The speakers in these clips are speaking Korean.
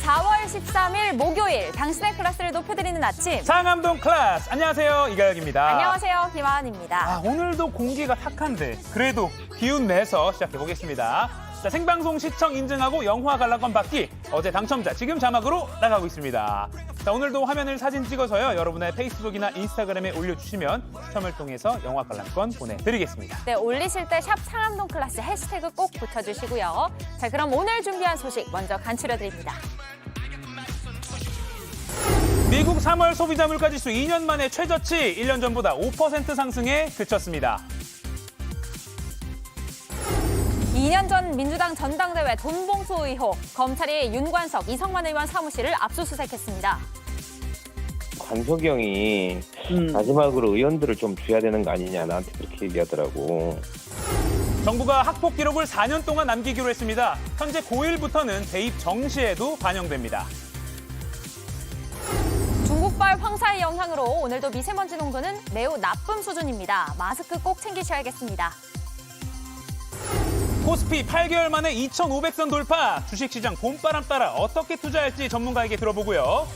4월 13일 목요일 당신의 클래스를 높여드리는 아침. 상암동 클래스. 안녕하세요. 이가혁입니다. 안녕하세요. 김하은입니다. 오늘도 공기가 탁한데 그래도 기운 내서 시작해보겠습니다. 자, 생방송 시청 인증하고 영화 관람권 받기. 어제 당첨자 지금 자막으로 나가고 있습니다. 자, 오늘도 화면을 사진 찍어서요. 여러분의 페이스북이나 인스타그램에 올려주시면 추첨을 통해서 영화 관람권 보내드리겠습니다. 네, 올리실 때 샵 상암동 클래스 해시태그 꼭 붙여주시고요. 자, 그럼 오늘 준비한 소식 먼저 간추려드립니다. 미국 3월 소비자 물가지수 2년 만에 최저치, 1년 전보다 5% 상승에 그쳤습니다. 2년 전 민주당 전당대회 돈봉투 의혹, 검찰이 윤관석, 이성만 의원 사무실을 압수수색했습니다. 관석이 형이 마지막으로 의원들을 좀 줘야 되는 거 아니냐, 나한테 그렇게 얘기하더라고. 정부가 학폭 기록을 4년 동안 남기기로 했습니다. 현재 고1부터는 대입 정시에도 반영됩니다. 중국발 황사의 영향으로 오늘도 미세먼지 농도는 매우 나쁨 수준입니다. 마스크 꼭 챙기셔야겠습니다. 코스피 8개월 만에 2,500선 돌파. 주식시장 봄바람 따라 어떻게 투자할지 전문가에게 들어보고요.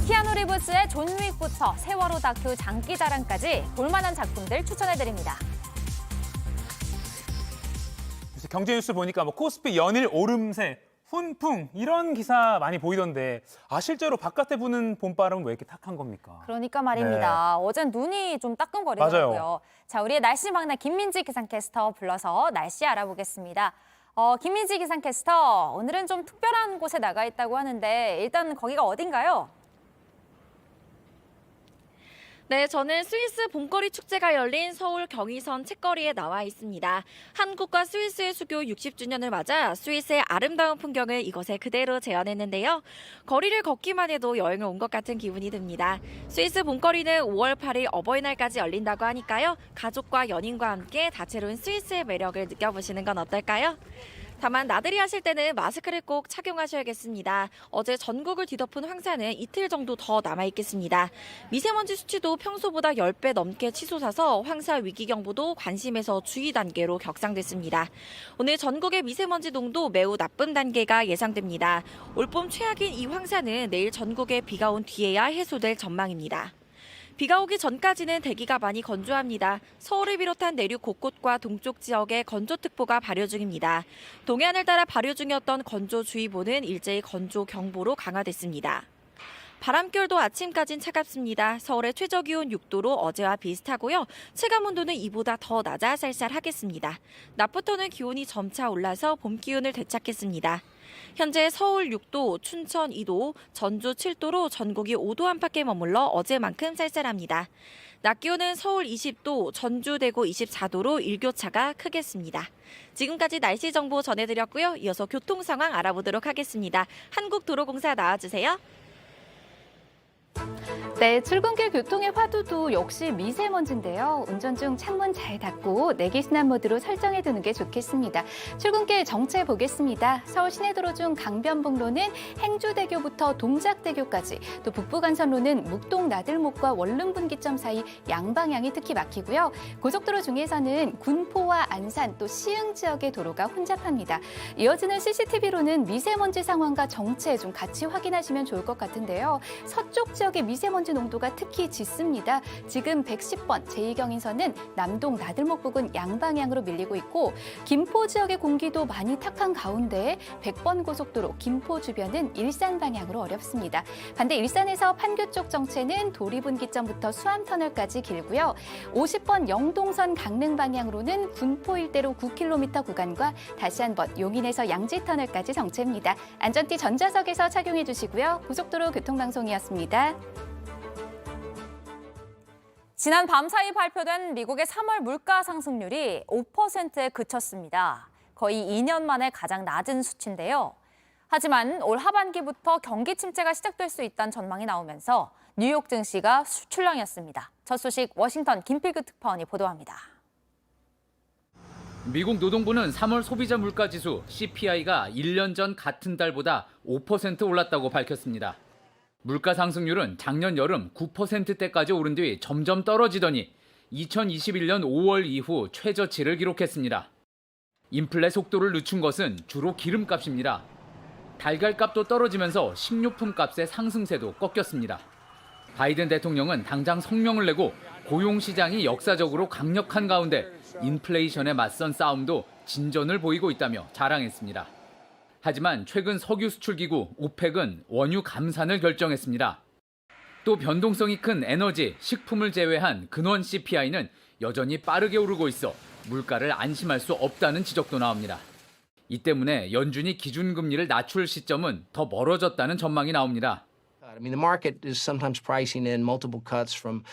키아누 리브스의 존 윅부터 세월호 다큐 장기자랑까지 볼만한 작품들 추천해드립니다. 요새 경제뉴스 보니까 코스피 연일 오름세, 훈풍 이런 기사 많이 보이던데 실제로 바깥에 부는 봄바람은 왜 이렇게 탁한 겁니까? 그러니까 말입니다. 어젠 눈이 좀 따끔거리더라고요. 맞아요. 자, 우리의 날씨 막내 김민지 기상캐스터 불러서 날씨 알아보겠습니다. 김민지 기상캐스터, 오늘은 좀 특별한 곳에 나가 있다고 하는데 일단 거기가 어딘가요? 네, 저는 스위스 봄거리 축제가 열린 서울 경의선 책거리에 나와 있습니다. 한국과 스위스의 수교 60주년을 맞아 스위스의 아름다운 풍경을 이곳에 그대로 재현했는데요. 거리를 걷기만 해도 여행을 온 것 같은 기분이 듭니다. 스위스 봄거리는 5월 8일 어버이날까지 열린다고 하니까요. 가족과 연인과 함께 다채로운 스위스의 매력을 느껴보시는 건 어떨까요? 다만 나들이 하실 때는 마스크를 꼭 착용하셔야겠습니다. 어제 전국을 뒤덮은 황사는 이틀 정도 더 남아있겠습니다. 미세먼지 수치도 평소보다 10배 넘게 치솟아서 황사 위기경보도 관심에서 주의 단계로 격상됐습니다. 오늘 전국의 미세먼지 농도 매우 나쁨 단계가 예상됩니다. 올봄 최악인 이 황사는 내일 전국에 비가 온 뒤에야 해소될 전망입니다. 비가 오기 전까지는 대기가 많이 건조합니다. 서울을 비롯한 내륙 곳곳과 동쪽 지역에 건조특보가 발효 중입니다. 동해안을 따라 발효 중이었던 건조주의보는 일제히 건조경보로 강화됐습니다. 바람결도 아침까진 차갑습니다. 서울의 최저기온 6도로 어제와 비슷하고요. 체감온도는 이보다 더 낮아 쌀쌀하겠습니다. 낮부터는 기온이 점차 올라서 봄 기온을 되찾겠습니다. 현재 서울 6도, 춘천 2도, 전주 7도로 전국이 5도 안팎에 머물러 어제만큼 쌀쌀합니다. 낮 기온은 서울 20도, 전주, 대구 24도로 일교차가 크겠습니다. 지금까지 날씨 정보 전해드렸고요. 이어서 교통 상황 알아보도록 하겠습니다. 한국도로공사 나와주세요. 네, 출근길 교통의 화두도 역시 미세먼지인데요. 운전 중 창문 잘 닫고 내기 순환 모드로 설정해 두는 게 좋겠습니다. 출근길 정체 보겠습니다. 서울 시내도로 중 강변북로는 행주대교부터 동작대교까지, 또 북부간선로는 묵동 나들목과 원릉분기점 사이 양방향이 특히 막히고요. 고속도로 중에서는 군포와 안산 또 시흥 지역의 도로가 혼잡합니다. 이어지는 CCTV로는 미세먼지 상황과 정체 좀 같이 확인하시면 좋을 것 같은데요. 서쪽 지역의 미세먼지 농도가 특히 짙습니다. 지금 110번 제2경인선은 남동 나들목 부근 양방향으로 밀리고 있고, 김포 지역의 공기도 많이 탁한 가운데 100번 고속도로 김포 주변은 일산 방향으로 어렵습니다. 반대 일산에서 판교 쪽 정체는 도리분기점부터 수암터널까지 길고요. 50번 영동선 강릉 방향으로는 군포 일대로 9km 구간과 다시 한번 용인에서 양지터널까지 정체입니다. 안전띠 전좌석에서 착용해 주시고요. 고속도로 교통방송이었습니다. 지난 밤 사이 발표된 미국의 3월 물가 상승률이 5%에 그쳤습니다. 거의 2년 만에 가장 낮은 수치인데요. 하지만 올 하반기부터 경기 침체가 시작될 수 있다는 전망이 나오면서 뉴욕 증시가 수출랑이었습니다. 첫 소식 워싱턴 김필규 특파원이 보도합니다. 미국 노동부는 3월 소비자 물가지수 CPI가 1년 전 같은 달보다 5% 올랐다고 밝혔습니다. 물가 상승률은 작년 여름 9%대까지 오른 뒤 점점 떨어지더니 2021년 5월 이후 최저치를 기록했습니다. 인플레 속도를 늦춘 것은 주로 기름값입니다. 달걀값도 떨어지면서 식료품 값의 상승세도 꺾였습니다. 바이든 대통령은 당장 성명을 내고 고용시장이 역사적으로 강력한 가운데 인플레이션에 맞선 싸움도 진전을 보이고 있다며 자랑했습니다. 하지만 최근 석유 수출기구 오펙은 원유 감산을 결정했습니다. 또 변동성이 큰 에너지, 식품을 제외한 근원 CPI는 여전히 빠르게 오르고 있어 물가를 안심할 수 없다는 지적도 나옵니다. 이 때문에 연준이 기준금리를 낮출 시점은 더 멀어졌다는 전망이 나옵니다. I mean, the market is sometimes pricing in multiple cuts from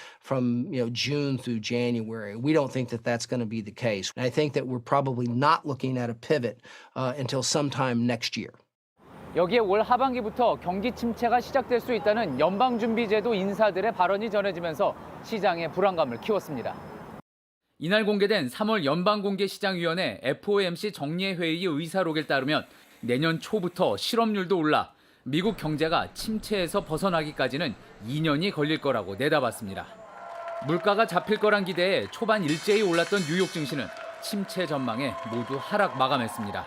June through January. We don't think that that's going to be the case. And I think that we're probably not looking at a pivot until sometime next year. 여기에 올 하반기부터 경기 침체가 시작될 수 있다는 연방준비제도 인사들의 발언이 전해지면서 시장의 불안감을 키웠습니다. 이날 공개된 3월 연방공개시장위원회 FOMC 정례 회의 의사록에 따르면 내년 초부터 실업률도 올라 미국 경제가 침체에서 벗어나기까지는 2년이 걸릴 거라고 내다봤습니다. 물가가 잡힐 거란 기대에 초반 일제히 올랐던 뉴욕 증시는 침체 전망에 모두 하락 마감했습니다.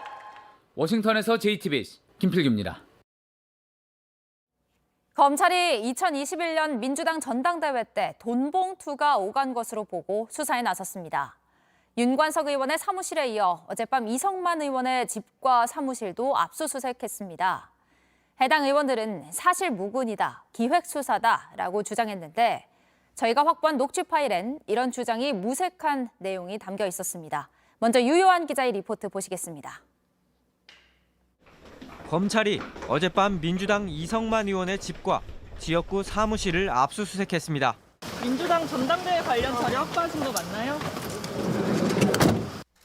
워싱턴에서 JTBC 김필규입니다. 검찰이 2021년 민주당 전당대회 때 돈봉투가 오간 것으로 보고 수사에 나섰습니다. 윤관석 의원의 사무실에 이어 어젯밤 이성만 의원의 집과 사무실도 압수수색했습니다. 해당 의원들은 사실 무근이다, 기획수사다라고 주장했는데 저희가 확보한 녹취 파일엔 이런 주장이 무색한 내용이 담겨 있었습니다. 먼저 유효한 기자의 리포트 보시겠습니다. 검찰이 어젯밤 민주당 이성만 의원의 집과 지역구 사무실을 압수수색했습니다. 민주당 전당대회 관련 자료 확보하신 거 맞나요?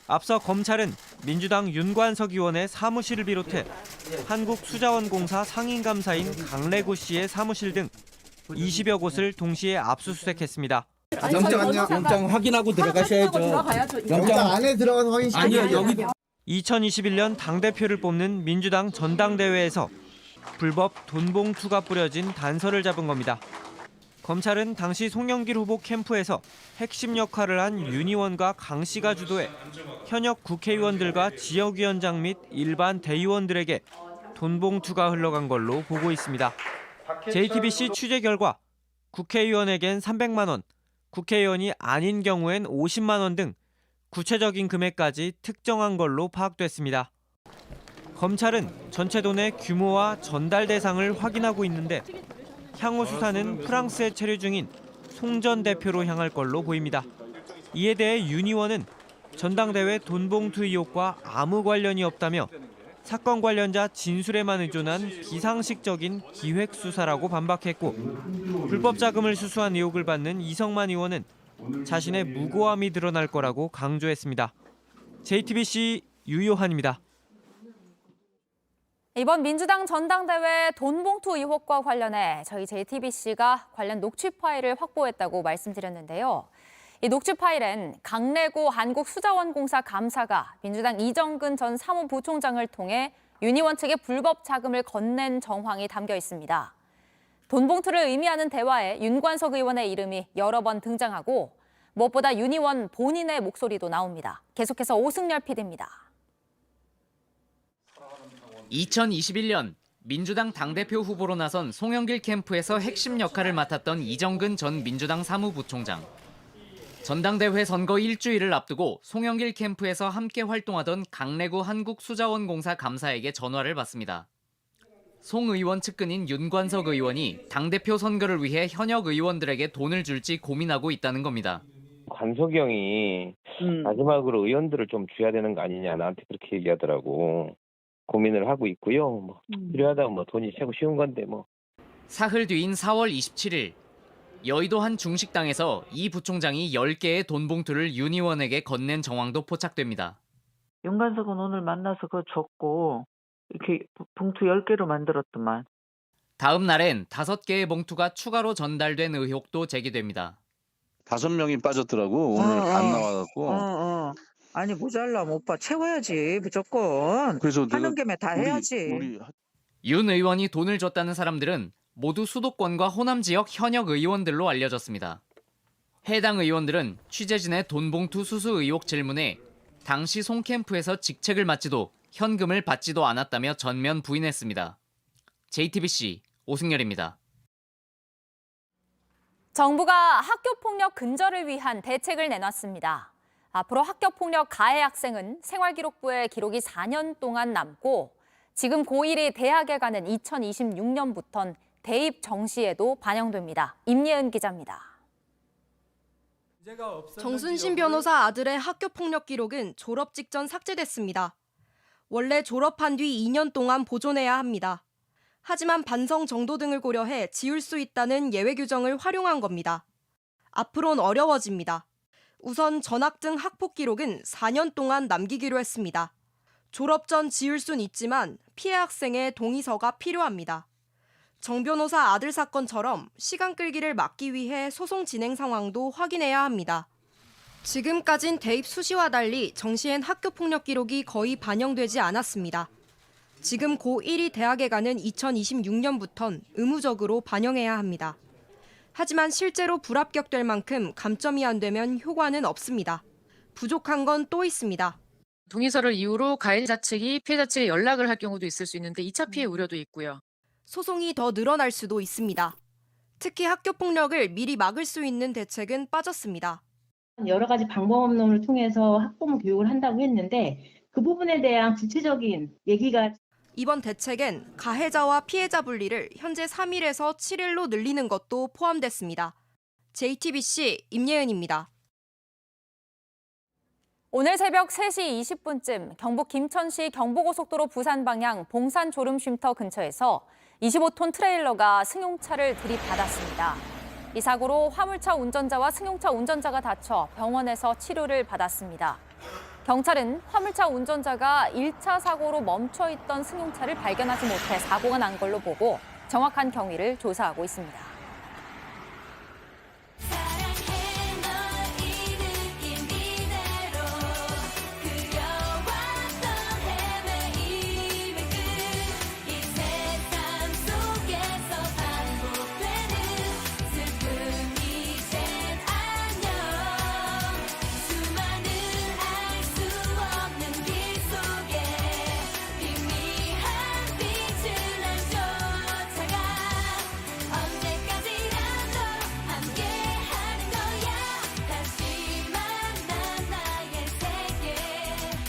앞서 검찰은 민주당 윤관석 의원의 사무실을 비롯해 한국수자원공사 상임감사인 강래구 씨의 사무실 등 20여 곳을 동시에 압수수색했습니다. 영장 확인하고 들어가셔야죠. 영장 안에 들어가서 확인시켜야죠. 아니요, 여기 2021년 당대표를 뽑는 민주당 전당대회에서 불법 돈봉투가 뿌려진 단서를 잡은 겁니다. 검찰은 당시 송영길 후보 캠프에서 핵심 역할을 한 윤 의원과 강 씨가 주도해 현역 국회의원들과 지역위원장 및 일반 대의원들에게 돈봉투가 흘러간 걸로 보고 있습니다. JTBC 취재 결과 국회의원에겐 300만 원, 국회의원이 아닌 경우엔 50만 원 등 구체적인 금액까지 특정한 걸로 파악됐습니다. 검찰은 전체 돈의 규모와 전달 대상을 확인하고 있는데 향후 수사는 프랑스에 체류 중인 송 전 대표로 향할 걸로 보입니다. 이에 대해 윤 의원은 전당대회 돈봉투 의혹과 아무 관련이 없다며 사건 관련자 진술에만 의존한 비상식적인 기획수사라고 반박했고 불법 자금을 수수한 의혹을 받는 이성만 의원은 자신의 무고함이 드러날 거라고 강조했습니다. JTBC 유효한입니다. 이번 민주당 전당대회 돈봉투 의혹과 관련해 저희 JTBC가 관련 녹취 파일을 확보했다고 말씀드렸는데요. 이 녹취 파일엔 강래구 한국수자원공사 감사가 민주당 이정근 전 사무부총장을 통해 윤 의원 측에 불법 자금을 건넨 정황이 담겨 있습니다. 돈봉투를 의미하는 대화에 윤관석 의원의 이름이 여러 번 등장하고 무엇보다 윤 의원 본인의 목소리도 나옵니다. 계속해서 오승열 PD입니다. 2021년 민주당 당대표 후보로 나선 송영길 캠프에서 핵심 역할을 맡았던 이정근 전 민주당 사무부총장. 전당대회 선거 일주일을 앞두고 송영길 캠프에서 함께 활동하던 강래구 한국수자원공사 감사에게 전화를 받습니다. 송 의원 측근인 윤관석 의원이 당대표 선거를 위해 현역 의원들에게 돈을 줄지 고민하고 있다는 겁니다. 관석이 형이 마지막으로 의원들을 좀 줘야 되는 거 아니냐 나한테 그렇게 얘기하더라고. 고민을 하고 있고요. 필요하다면 돈이 최고 쉬운 건데 뭐. 사흘 뒤인 4월 27일 여의도 한 중식당에서 이 부총장이 10개의 돈봉투를 윤 의원에게 건넨 정황도 포착됩니다. 윤관석은 오늘 만나서 그거 줬고 이렇게 봉투 10개로 만들었더만. 다음 날엔 5개의 봉투가 추가로 전달된 의혹도 제기됩니다. 5명이 빠졌더라고. 오늘 안 나와갖고. 아니 모자라면 오빠 채워야지 무조건. 그래서 하는 김에 다 해야지. 윤 의원이 돈을 줬다는 사람들은 모두 수도권과 호남 지역 현역 의원들로 알려졌습니다. 해당 의원들은 취재진의 돈봉투 수수 의혹 질문에 당시 송 캠프에서 직책을 맡지도 현금을 받지도 않았다며 전면 부인했습니다. JTBC 오승열입니다. 정부가 학교폭력 근절을 위한 대책을 내놨습니다. 앞으로 학교폭력 가해 학생은 생활기록부에 기록이 4년 동안 남고 지금 고1이 대학에 가는 2026년부턴 대입 정시에도 반영됩니다. 임예은 기자입니다. 정순신 변호사 아들의 학교폭력 기록은 졸업 직전 삭제됐습니다. 원래 졸업한 뒤 2년 동안 보존해야 합니다. 하지만 반성 정도 등을 고려해 지울 수 있다는 예외 규정을 활용한 겁니다. 앞으론 어려워집니다. 우선 전학 등 학폭 기록은 4년 동안 남기기로 했습니다. 졸업 전 지울 순 있지만 피해 학생의 동의서가 필요합니다. 정 변호사 아들 사건처럼 시간 끌기를 막기 위해 소송 진행 상황도 확인해야 합니다. 지금까진 대입 수시와 달리 정시엔 학교폭력 기록이 거의 반영되지 않았습니다. 지금 고1이 대학에 가는 2026년부턴 의무적으로 반영해야 합니다. 하지만 실제로 불합격될 만큼 감점이 안 되면 효과는 없습니다. 부족한 건 또 있습니다. 동의서를 이유로 가해자 측이 피해자 측에 연락을 할 경우도 있을 수 있는데 2차 피해 우려도 있고요. 소송이 더 늘어날 수도 있습니다. 특히 학교폭력을 미리 막을 수 있는 대책은 빠졌습니다. 여러 가지 방법론을 통해서 학부모 교육을 한다고 했는데 그 부분에 대한 구체적인 얘기가 이번 대책엔 가해자와 피해자 분리를 현재 3일에서 7일로 늘리는 것도 포함됐습니다. JTBC 임예은입니다. 오늘 새벽 3시 20분쯤 경북 김천시 경부고속도로 부산 방향 봉산 졸음쉼터 근처에서 25톤 트레일러가 승용차를 들이받았습니다. 이 사고로 화물차 운전자와 승용차 운전자가 다쳐 병원에서 치료를 받았습니다. 경찰은 화물차 운전자가 1차 사고로 멈춰있던 승용차를 발견하지 못해 사고가 난 걸로 보고 정확한 경위를 조사하고 있습니다.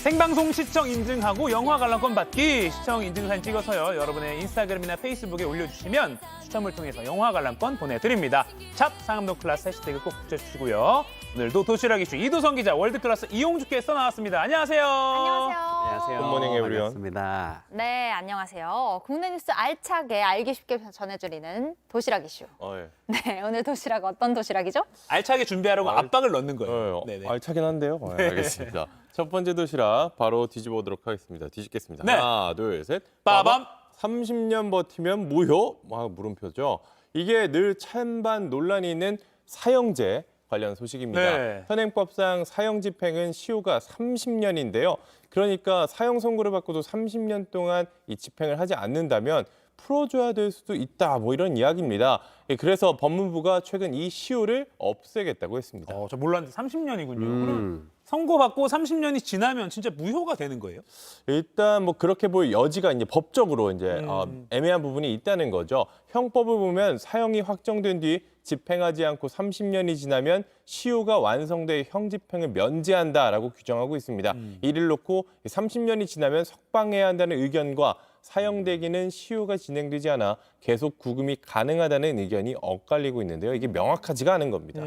생방송 시청 인증하고 영화 관람권 받기 시청 인증 사진 찍어서요. 여러분의 인스타그램이나 페이스북에 올려주시면 추첨을 통해서 영화 관람권 보내드립니다. 샵 상암동 클래스 해시태그 꼭 붙여주시고요. 오늘도 도시락 이슈 이도성 기자 월드클래스 이용주께서 나왔습니다. 안녕하세요. 안녕하세요. 굿모닝 에브리원. 반갑습니다. 네, 안녕하세요. 국내 뉴스 알차게 알기 쉽게 전해드리는 도시락 이슈. 예. 네, 오늘 도시락 어떤 도시락이죠? 알차게 준비하라고 압박을 넣는 거예요. 네네. 알차긴 한데요. 네. 알겠습니다. 첫 번째 도시락 바로 뒤집어보도록 하겠습니다. 뒤집겠습니다. 네. 하나, 둘, 셋. 빠밤. 30년 버티면 무효. 물음표죠. 이게 늘 찬반 논란이 있는 사형제 관련 소식입니다. 네. 현행법상 사형 집행은 시효가 30년인데요. 그러니까 사형 선고를 받고도 30년 동안 이 집행을 하지 않는다면 풀어줘야 될 수도 있다. 이런 이야기입니다. 그래서 법무부가 최근 이 시효를 없애겠다고 했습니다. 저 몰랐는데 30년이군요. 그럼 선고받고 30년이 지나면 진짜 무효가 되는 거예요? 일단 그렇게 볼 여지가 이제 법적으로 이제 애매한 부분이 있다는 거죠. 형법을 보면 사형이 확정된 뒤 집행하지 않고 30년이 지나면 시효가 완성돼 형 집행을 면제한다라고 규정하고 있습니다. 이를 놓고 30년이 지나면 석방해야 한다는 의견과 사형 대기는 시효가 진행되지 않아 계속 구금이 가능하다는 의견이 엇갈리고 있는데요. 이게 명확하지가 않은 겁니다.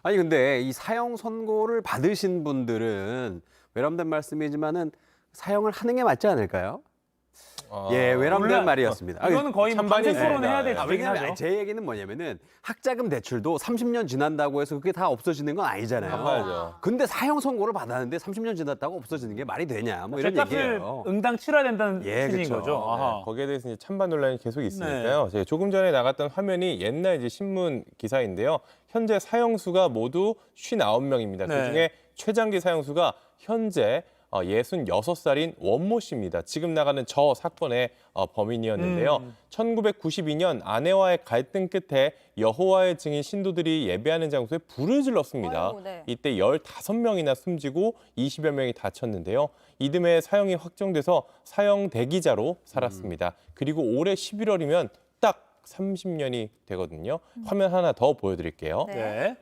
아니 근데 이 사형 선고를 받으신 분들은 외람된 말씀이지만은 사형을 하는 게 맞지 않을까요? 외람된 말이었습니다. 이거는 거의 반대 토론해야 될 얘기긴 하죠. 왜냐면 제 얘기는 뭐냐면은 학자금 대출도 30년 지난다고 해서 그게 다 없어지는 건 아니잖아요. 갚아야죠. 근데 사형 선고를 받았는데 30년 지났다고 없어지는 게 말이 되냐? 이런 죗값을 얘기예요. 응당 치러야 된다는 취지인 그쵸. 거죠. 아하. 거기에 대해서 이제 찬반 논란이 계속 있으니까요. 제가 조금 전에 나갔던 화면이 옛날 이제 신문 기사인데요. 현재 사형수가 모두 59명입니다. 네. 그중에 최장기 사형수가 현재 66살인 원모 씨입니다. 지금 나가는 저 사건의 범인이었는데요. 1992년 아내와의 갈등 끝에 여호와의 증인 신도들이 예배하는 장소에 불을 질렀습니다. 아이고, 네. 이때 15명이나 숨지고 20여 명이 다쳤는데요. 이듬해 사형이 확정돼서 사형 대기자로 살았습니다. 그리고 올해 11월이면 딱 30년이 되거든요. 화면 하나 더 보여드릴게요. 네.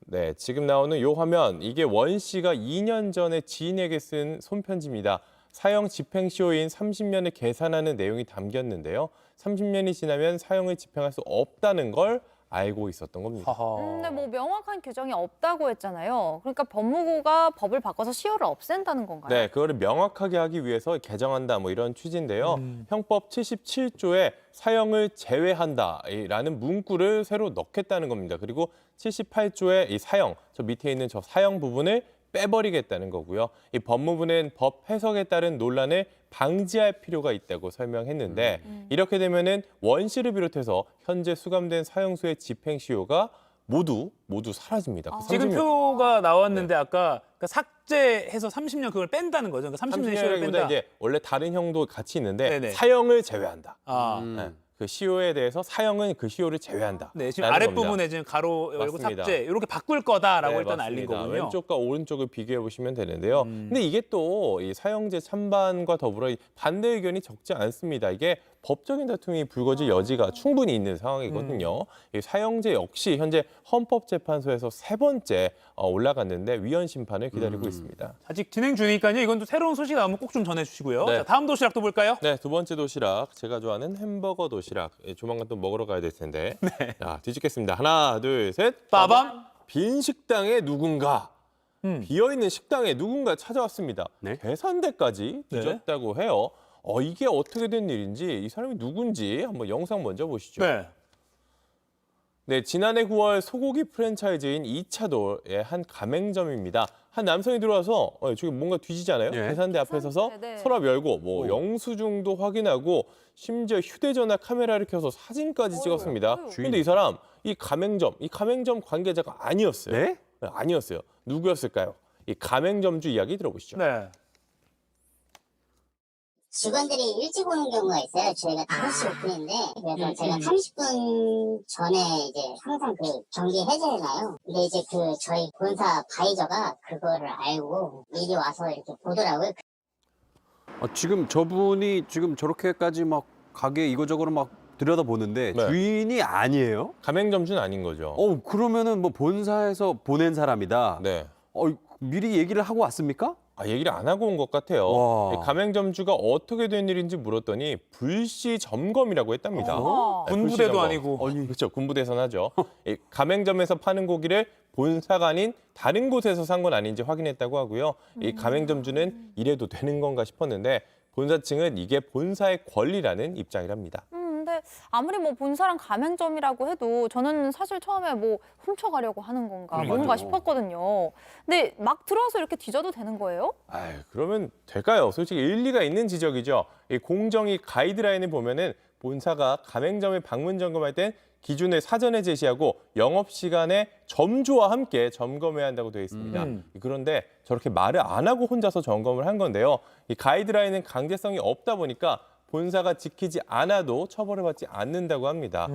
네, 지금 나오는 이 화면, 이게 원 씨가 2년 전에 지인에게 쓴 손편지입니다. 사형 집행시효인 30년을 계산하는 내용이 담겼는데요. 30년이 지나면 사형을 집행할 수 없다는 걸 알고 있었던 겁니다. 근데 뭐 명확한 규정이 없다고 했잖아요. 그러니까 법무부가 법을 바꿔서 시효를 없앤다는 건가요? 네, 그거를 명확하게 하기 위해서 개정한다 뭐 이런 취지인데요. 형법 77조에 사형을 제외한다라는 문구를 새로 넣겠다는 겁니다. 그리고 78조에 이 사형, 저 밑에 있는 저 사형 부분을 빼버리겠다는 거고요. 이 법무부는 법 해석에 따른 논란을 방지할 필요가 있다고 설명했는데 이렇게 되면은 원 씨를 비롯해서 현재 수감된 사형수의 집행시효가 모두 사라집니다. 그 지금 30년. 표가 나왔는데 아까 그러니까 삭제해서 30년 그걸 뺀다는 거죠. 그러니까 30년 시효를 30년보다 뺀다. 이제 원래 다른 형도 같이 있는데 네네. 사형을 제외한다. 아. 그 시효에 대해서 사형은 그 시효를 제외한다. 네, 지금 아랫부분에 지금 가로 열고 맞습니다. 삭제 이렇게 바꿀 거다라고 네, 일단 알린 맞습니다. 거군요. 왼쪽과 오른쪽을 비교해 보시면 되는데요. 근데 이게 또 이 사형제 찬반과 더불어 이 반대 의견이 적지 않습니다. 이게 법적인 다툼이 불거질 여지가 충분히 있는 상황이거든요. 이 사형제 역시 현재 헌법재판소에서 3번째 올라갔는데 위헌 심판을 기다리고 있습니다. 아직 진행 중이니까요. 이건 또 새로운 소식 나오면 꼭 좀 전해주시고요. 네. 자, 다음 도시락 또 볼까요? 네, 두 번째 도시락, 제가 좋아하는 햄버거 도시락. 조만간 또 먹으러 가야 될 텐데. 자, 뒤집겠습니다. 하나, 둘, 셋. 빠밤. 빈 식당에 누군가, 비어있는 식당에 누군가 찾아왔습니다. 계산대까지 뒤졌다고 해요. 이게 어떻게 된 일인지, 이 사람이 누군지 한번 영상 먼저 보시죠. 네, 지난해 9월 소고기 프랜차이즈인 이차도의 한 가맹점입니다. 한 남성이 들어와서 저기 뭔가 뒤지잖아요. 계산대 앞에 서서 서랍 열고 뭐 영수증도 확인하고 심지어 휴대전화 카메라를 켜서 사진까지 찍었습니다. 근데 이 사람 이 가맹점 관계자가 아니었어요. 네? 아니었어요. 누구였을까요? 이 가맹점주 이야기 들어보시죠. 네. 직원들이 일찍 오는 경우가 있어요. 저희가 5시 오픈인데 그래서 제가 30분 전에 이제 항상 그 경기 해제해놔요. 근데 이제 그 저희 본사 바이저가 그거를 알고 미리 와서 이렇게 보더라고요. 지금 저분이 지금 저렇게까지 막 가게 이거저거로 막 들여다보는데 주인이 아니에요? 가맹점주는 아닌 거죠. 그러면은 뭐 본사에서 보낸 사람이다. 네. 미리 얘기를 하고 왔습니까? 얘기를 안 하고 온 것 같아요. 가맹점주가 어떻게 된 일인지 물었더니 불시 점검이라고 했답니다. 네, 군부대도 불시 점검. 아니고. 그렇죠. 군부대에서는 하죠. 이 가맹점에서 파는 고기를 본사가 아닌 다른 곳에서 산 건 아닌지 확인했다고 하고요. 이 가맹점주는 이래도 되는 건가 싶었는데 본사 측은 이게 본사의 권리라는 입장이랍니다. 근데 아무리 뭐 본사랑 가맹점이라고 해도 저는 사실 처음에 뭐 훔쳐가려고 하는 건가 뭔가 싶었거든요. 근데 막 들어와서 이렇게 뒤져도 되는 거예요? 그러면 될까요? 솔직히 일리가 있는 지적이죠. 이 공정위 가이드라인을 보면은 본사가 가맹점을 방문 점검할 땐 기준을 사전에 제시하고 영업시간에 점주와 함께 점검해야 한다고 되어 있습니다. 그런데 저렇게 말을 안 하고 혼자서 점검을 한 건데요. 이 가이드라인은 강제성이 없다 보니까 본사가 지키지 않아도 처벌을 받지 않는다고 합니다.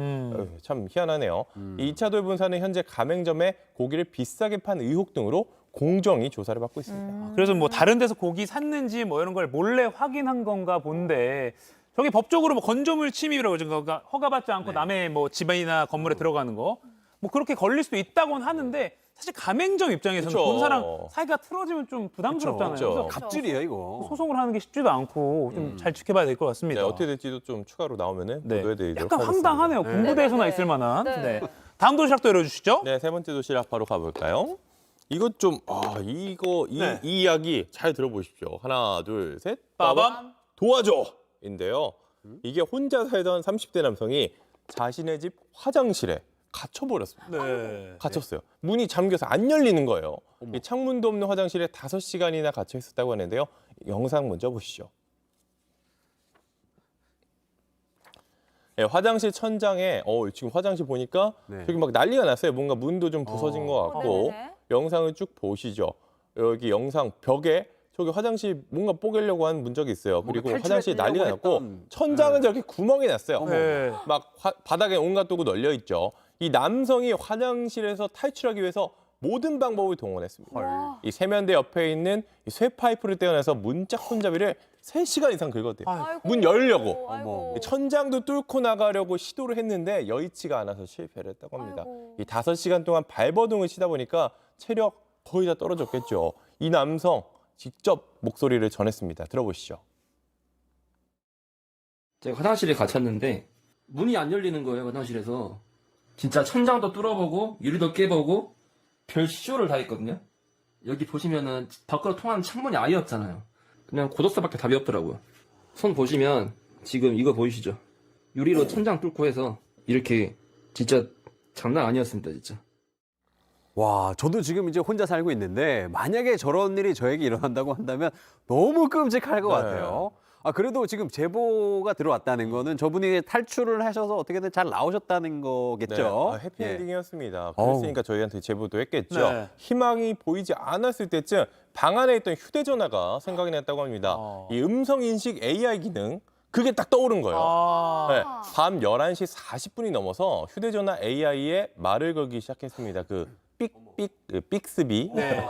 참 희한하네요. 이 이차돌 본사는 현재 가맹점에 고기를 비싸게 판 의혹 등으로 공정위 조사를 받고 있습니다. 그래서 뭐 다른 데서 고기 샀는지 뭐 이런 걸 몰래 확인한 건가 본데 저게 법적으로 뭐 건조물 침입이라고 그러죠. 그러니까 허가받지 않고 남의 뭐 집이나 건물에 들어가는 거. 뭐 그렇게 걸릴 수도 있다고는 하는데 사실 가맹점 입장에서는 그쵸. 본사랑 사이가 틀어지면 좀 부담스럽잖아요. 그쵸. 그래서 갑질이에요, 이거. 소송을 하는 게 쉽지도 않고 좀 잘 지켜봐야 될 것 같습니다. 네, 어떻게 될지도 좀 추가로 나오면은 보도해드리도록 약간 하겠습니다. 황당하네요. 군부대에서나 있을 만한. 네. 다음 도시락도 열어주시죠. 네, 세 번째 도시락 바로 가볼까요? 이것 좀, 이 이야기 잘 들어보십시오. 하나, 둘, 셋. 빠밤. 도와줘! 인데요. 이게 혼자 살던 30대 남성이 자신의 집 화장실에 갇혀버렸습니다. 네. 갇혔어요. 문이 잠겨서 안 열리는 거예요. 이 창문도 없는 화장실에 5시간이나 갇혀 있었다고 하는데요. 영상 먼저 보시죠. 네, 화장실 천장에 지금 화장실 보니까 저기 막 난리가 났어요. 뭔가 문도 좀 부서진 것 같고 영상을 쭉 보시죠. 여기 영상 벽에 저기 화장실 뭔가 뽀개려고 한 문적이 있어요. 그리고 화장실 난리가 났고 했던... 천장은 저렇게 구멍이 났어요. 네. 막 바닥에 온갖 도구 널려 있죠. 이 남성이 화장실에서 탈출하기 위해서 모든 방법을 동원했습니다. 이 세면대 옆에 있는 이 쇠파이프를 떼어내서 문짝 손잡이를 3시간 이상 긁었대요. 문 열려고. 천장도 뚫고 나가려고 시도를 했는데 여의치가 않아서 실패를 했다고 합니다. 이 5시간 동안 발버둥을 치다 보니까 체력 거의 다 떨어졌겠죠. 이 남성 직접 목소리를 전했습니다. 들어보시죠. 제가 화장실에 갇혔는데 문이 안 열리는 거예요. 화장실에서. 진짜 천장도 뚫어보고 유리도 깨보고 별 쇼를 다 했거든요. 여기 보시면은 밖으로 통하는 창문이 아예 없잖아요. 그냥 고독사밖에 답이 없더라고요. 손 보시면 지금 이거 보이시죠? 유리로 천장 뚫고 해서 이렇게 진짜 장난 아니었습니다, 진짜. 와, 저도 지금 이제 혼자 살고 있는데 만약에 저런 일이 저에게 일어난다고 한다면 너무 끔찍할 것 같아요. 그래도 지금 제보가 들어왔다는 거는 저분이 탈출을 하셔서 어떻게든 잘 나오셨다는 거겠죠. 네. 해피엔딩이었습니다. 그랬으니까 저희한테 제보도 했겠죠. 네. 희망이 보이지 않았을 때쯤 방 안에 있던 휴대전화가 생각이 났다고 합니다. 이 음성인식 AI 기능, 그게 딱 떠오른 거예요. 네. 밤 11시 40분이 넘어서 휴대전화 AI에 말을 걸기 시작했습니다. 삑스비, 네.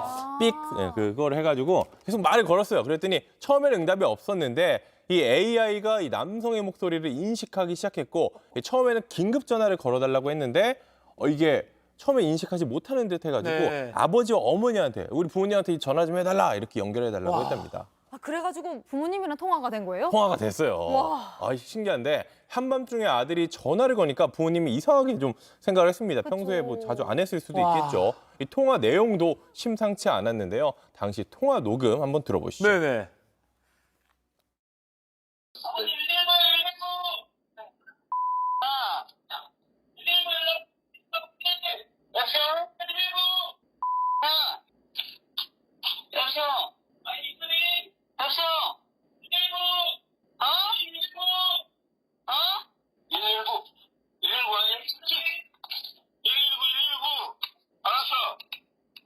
그걸 해가지고 계속 말을 걸었어요. 그랬더니 처음에는 응답이 없었는데 이 AI가 이 남성의 목소리를 인식하기 시작했고 처음에는 긴급 전화를 걸어달라고 했는데 이게 처음에 인식하지 못하는 듯 해가지고 네. 아버지와 어머니한테 우리 부모님한테 전화 좀 해달라 이렇게 연결해달라고 했답니다. 그래가지고 부모님이랑 통화가 된 거예요? 통화가 됐어요. 신기한데 한밤중에 아들이 전화를 거니까 부모님이 이상하게 좀 생각을 했습니다. 그쵸. 평소에 뭐 자주 안 했을 수도 있겠죠. 이 통화 내용도 심상치 않았는데요. 당시 통화 녹음 한번 들어보시죠. 네네.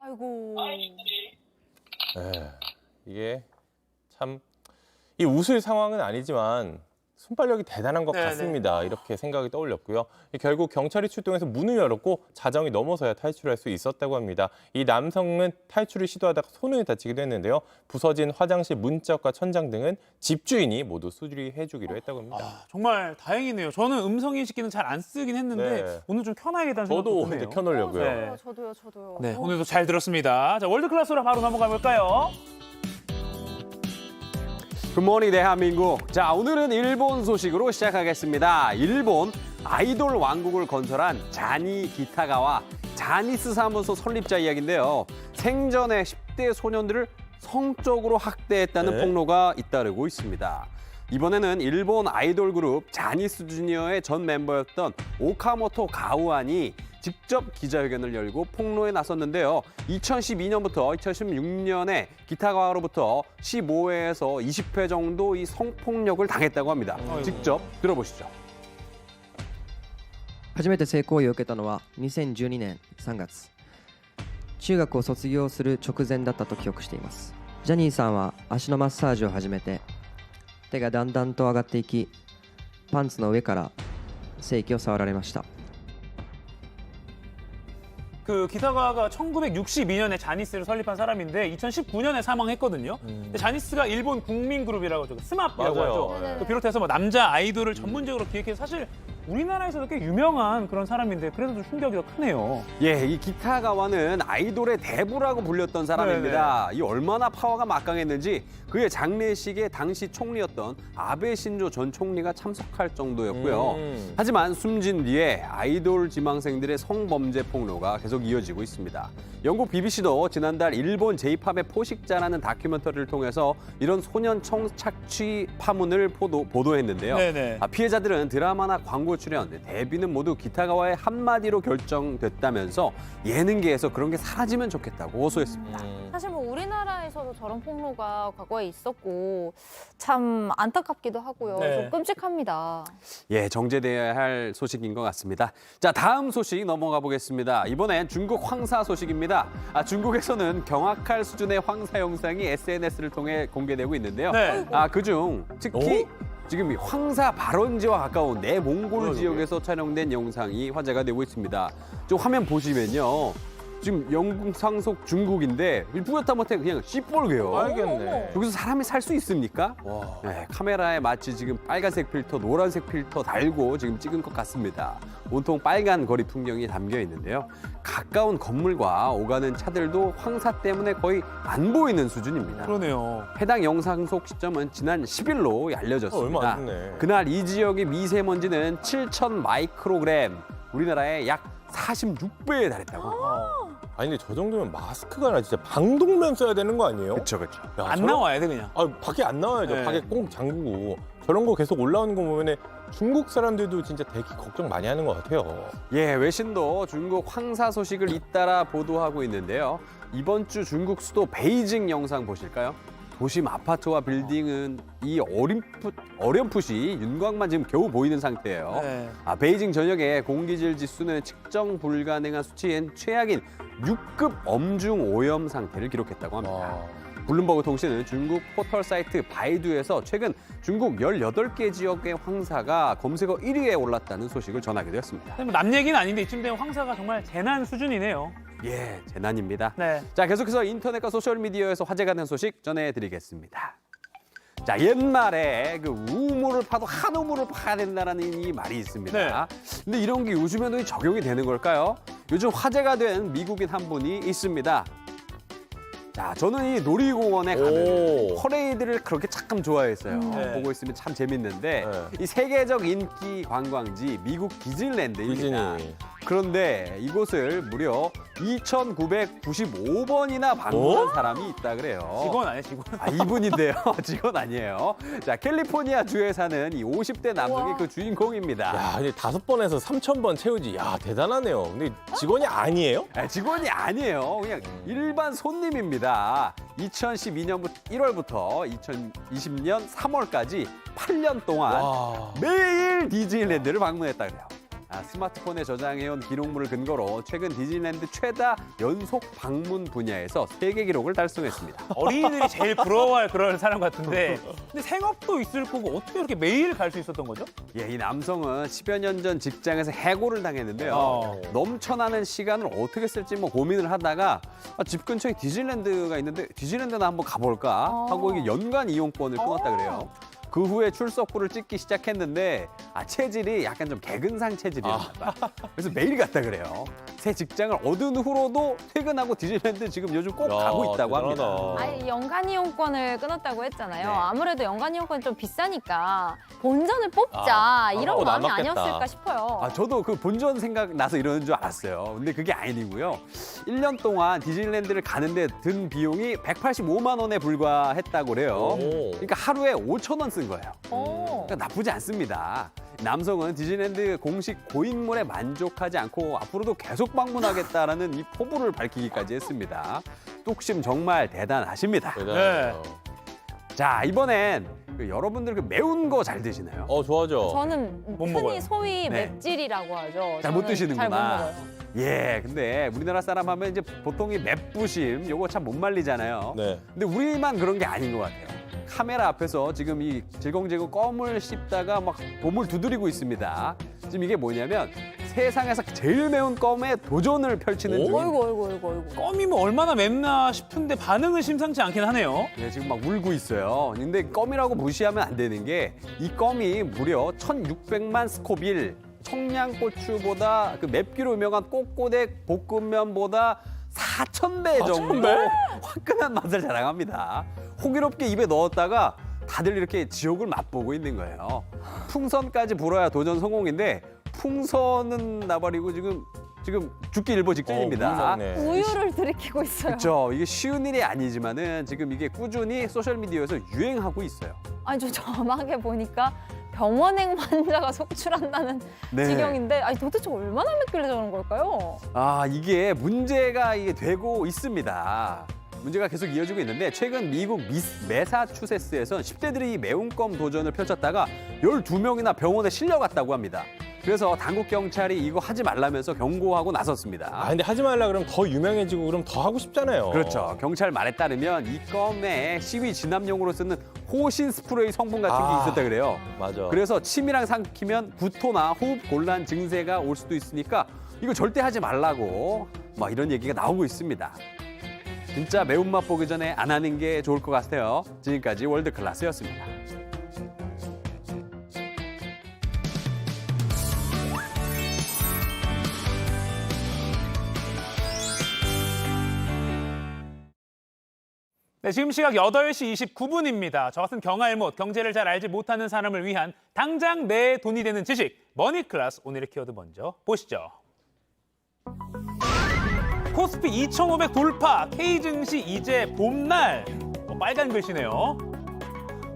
아이고. 네, 이게 참 이 웃을 상황은 아니지만 순발력이 대단한 것 네네. 같습니다. 이렇게 생각이 떠올렸고요. 결국 경찰이 출동해서 문을 열었고 자정이 넘어서야 탈출할 수 있었다고 합니다. 이 남성은 탈출을 시도하다가 손을 다치기도 했는데요. 부서진 화장실 문짝과 천장 등은 집주인이 모두 수리해주기로 했다고 합니다. 정말 다행이네요. 저는 음성인식기는 잘 안 쓰긴 했는데 네. 오늘 좀 켜놔야겠다는 생각도 저도 드네요. 이제 켜놓으려고요. 네. 저도요. 네, 오늘도 잘 들었습니다. 자, 월드클래스로 바로 넘어가 볼까요? 굿모닝 대한민국. 자, 오늘은 일본 소식으로 시작하겠습니다. 일본 아이돌 왕국을 건설한 자니 기타가와 자니스 사무소 설립자 이야기인데요. 생전에 10대 소년들을 성적으로 학대했다는 폭로가 잇따르고 있습니다. 이번에는 일본 아이돌 그룹 자니스 주니어의 전 멤버였던 오카모토 가우안이 직접 기자회견을 열고 폭로에 나섰는데요. 2012년부터 2016년에 기타가와로부터 15회에서 20회 정도 이 성폭력을 당했다고 합니다. 직접 들어보시죠. 初めて性行為を受けたのは2012年3月中学を卒業する直前だったと記憶しています。ジャニーさんは足のマッサージを始めて手がだんだんと上がっていきパンツの上から性器を触られました。 그 기타가가 1962년에 자니스를 설립한 사람인데 2019년에 사망했거든요. 근데 자니스가 일본 국민 그룹이라고 하죠. 스마프라고 하죠. 그 비롯해서 뭐 남자 아이돌을 전문적으로 기획해서 사실 우리나라에서도 꽤 유명한 그런 사람인데 그래도 좀 충격이 더 크네요. 예, 이 기타가와는 아이돌의 대부라고 불렸던 사람입니다. 이 얼마나 파워가 막강했는지 그의 장례식에 당시 총리였던 아베 신조 전 총리가 참석할 정도였고요. 하지만 숨진 뒤에 아이돌 지망생들의 성범죄 폭로가 계속 이어지고 있습니다. 영국 BBC도 지난달 일본 J-팝의 포식자라는 다큐멘터리를 통해서 이런 소년 성착취 파문을 보도했는데요. 피해자들은 드라마나 광고 광고 출연, 데뷔는 모두 기타가와의 한마디로 결정됐다면서 예능계에서 그런 게 사라지면 좋겠다고 호소했습니다. 사실 뭐 우리나라에서도 저런 폭로가 과거에 있었고 참 안타깝기도 하고요. 네. 좀 끔찍합니다. 예, 정제돼야 할 소식인 것 같습니다. 자, 다음 소식 넘어가 보겠습니다. 이번엔 중국 황사 소식입니다. 중국에서는 경악할 수준의 황사 영상이 SNS를 통해 공개되고 있는데요. 네. 그중 특히 지금 이 황사 발원지와 가까운 내몽골 지역에서 촬영된 영상이 화제가 되고 있습니다. 좀 화면 보시면요. 지금 영상 속 중국인데 뿌옇다 못해 그냥 시뻘개요. 알겠네. 여기서 사람이 살 수 있습니까? 네, 카메라에 마치 지금 빨간색 필터, 노란색 필터 달고 지금 찍은 것 같습니다. 온통 빨간 거리 풍경이 담겨 있는데요. 가까운 건물과 오가는 차들도 황사 때문에 거의 안 보이는 수준입니다. 그러네요. 해당 영상 속 시점은 지난 10일로 알려졌습니다. 얼마 안 됐네. 그날 이 지역의 미세먼지는 7,000 마이크로그램, 우리나라의 약 46배에 달했다고. 아니 근데 저 정도면 마스크가 아니라 진짜 방독면 써야 되는 거 아니에요? 그렇죠, 그렇죠. 안 나와야 돼 그냥. 밖에 안 나와야죠. 네. 밖에 꼭 잠그고 저런 거 계속 올라오는 거 보면은 중국 사람들도 진짜 되게 걱정 많이 하는 것 같아요. 예, 외신도 중국 황사 소식을 잇따라 보도하고 있는데요. 이번 주 중국 수도 베이징 영상 보실까요? 도심 아파트와 빌딩은 이 어렴풋이 윤곽만 지금 겨우 보이는 상태예요. 네. 베이징 전역의 공기질 지수는 측정 불가능한 수치인 최악인 6급 엄중 오염 상태를 기록했다고 합니다. 블룸버그 통신은 중국 포털 사이트 바이두에서 최근 중국 18개 지역의 황사가 검색어 1위에 올랐다는 소식을 전하기도 했습니다. 남 얘기는 아닌데 이쯤 되면 황사가 정말 재난 수준이네요. 예, 재난입니다. 네. 자, 계속해서 인터넷과 소셜미디어에서 화제가 된 소식 전해드리겠습니다. 자, 옛말에 그 우물을 파도 한 우물을 파야 된다라는 이 말이 있습니다. 네. 근데 이런 게 요즘에도 적용이 되는 걸까요? 요즘 화제가 된 미국인 한 분이 있습니다. 자, 저는 이 놀이공원에 가면 퍼레이드를 그렇게 참 좋아했어요. 네. 보고 있으면 참 재밌는데 이 세계적 인기 관광지 미국 디즈니랜드입니다. 그런데 이곳을 무려 2,995번이나 방문한 사람이 있다 그래요. 직원 아니에요, 직원? 이분인데요. 직원 아니에요. 자, 캘리포니아 주에 사는 이 50대 남성이 그 주인공입니다. 야, 이제 5번에서 3,000번 채우지. 야, 대단하네요. 근데 직원이 아니에요? 직원이 아니에요. 그냥 일반 손님입니다. 2012년 1월부터 2020년 3월까지 8년 동안 매일 디즈니랜드를 방문했다 그래요. 스마트폰에 저장해온 기록물을 근거로 최근 디즈니랜드 최다 연속 방문 분야에서 세계 기록을 달성했습니다. 어린이들이 제일 부러워할 그런 사람 같은데 근데 생업도 있을 거고 어떻게 이렇게 매일 갈 수 있었던 거죠? 예, 이 남성은 10여 년 전 직장에서 해고를 당했는데요. 넘쳐나는 시간을 어떻게 쓸지 고민을 하다가 집 근처에 디즈니랜드가 있는데 디즈니랜드나 한번 가볼까 하고 이게 연간 이용권을 끊었다 그래요. 그 후에 출석부를 찍기 시작했는데 체질이 약간 좀 개근상 체질이었나 봐. 그래서 매일 갔다 그래요. 새 직장을 얻은 후로도 퇴근하고 디즈니랜드 지금 요즘 꼭 가고 있다고 대단하다. 합니다. 아니, 연간 이용권을 끊었다고 했잖아요. 네. 아무래도 연간 이용권이 좀 비싸니까 본전을 뽑자 이런 마음이 남았겠다. 아니었을까 싶어요. 저도 그 본전 생각나서 이러는 줄 알았어요. 근데 그게 아니고요. 1년 동안 디즈니랜드를 가는데 든 비용이 185만 원에 불과했다고 그래요. 그러니까 하루에 5천 원 쓴 거예요. 그러니까 나쁘지 않습니다. 남성은 디즈니랜드 공식 고인물에 만족하지 않고 앞으로도 계속 방문하겠다라는 이 포부를 밝히기까지 했습니다. 뚝심 정말 대단하십니다. 대단해요. 자, 이번엔 여러분들 매운 거 잘 드시나요? 좋아하죠. 저는 흔히 먹어요. 소위 네. 맵찔이라고 하죠. 잘 못 저는 드시는구나. 잘 못 먹어요. 예, 근데 우리나라 사람 하면 이제 보통 이 맵부심 요거 참 못 말리잖아요. 네. 근데 우리만 그런 게 아닌 것 같아요. 카메라 앞에서 지금 이 질겅질겅 껌을 씹다가 막 몸을 두드리고 있습니다. 지금 이게 뭐냐면 세상에서 제일 매운 껌에 도전을 펼치는 중입니다. 어이구. 껌이면 얼마나 맵나 싶은데 반응은 심상치 않긴 하네요. 네, 지금 막 울고 있어요. 근데 껌이라고 무시하면 안 되는 게 이 껌이 무려 1,600만 스코빌, 청양고추보다 그 맵기로 유명한 꼬꼬댁 볶음면보다 4,000배 정도 화끈한 맛을 자랑합니다. 호기롭게 입에 넣었다가 다들 이렇게 지옥을 맛보고 있는 거예요. 풍선까지 불어야 도전 성공인데 풍선은 나버리고 지금 죽기 일보 직전입니다. 우유를 들이키고 있어요. 그렇죠. 이게 쉬운 일이 아니지만은 지금 이게 꾸준히 소셜 미디어에서 유행하고 있어요. 아니, 저 점하게 보니까 병원행 환자가 속출한다는 네. 지경인데 아니 도대체 얼마나 맵길래 저런 걸까요? 이게 문제가 이게 되고 있습니다. 문제가 계속 이어지고 있는데 최근 미국 매사추세츠에선 10대들이 매운껌 도전을 펼쳤다가 12명이나 병원에 실려갔다고 합니다. 그래서 당국 경찰이 이거 하지 말라면서 경고하고 나섰습니다. 근데 하지 말라 그러면 더 유명해지고 그럼 더 하고 싶잖아요. 그렇죠. 경찰 말에 따르면 이 껌에 시위 진압용으로 쓰는 호신 스프레이 성분 같은 게 있었다 그래요. 맞아. 그래서 침이랑 삼키면 구토나 호흡 곤란 증세가 올 수도 있으니까 이거 절대 하지 말라고 막 이런 얘기가 나오고 있습니다. 진짜 매운맛 보기 전에 안 하는 게 좋을 것 같아요. 지금까지 월드클래스였습니다. 네, 지금 시각 8시 29분입니다. 저 같은 경알못, 경제를 잘 알지 못하는 사람을 위한 당장 내 돈이 되는 지식, 머니클래스 오늘의 키워드 먼저 보시죠. 코스피 2,500 돌파, K증시 이제 봄날. 빨간 글씨네요.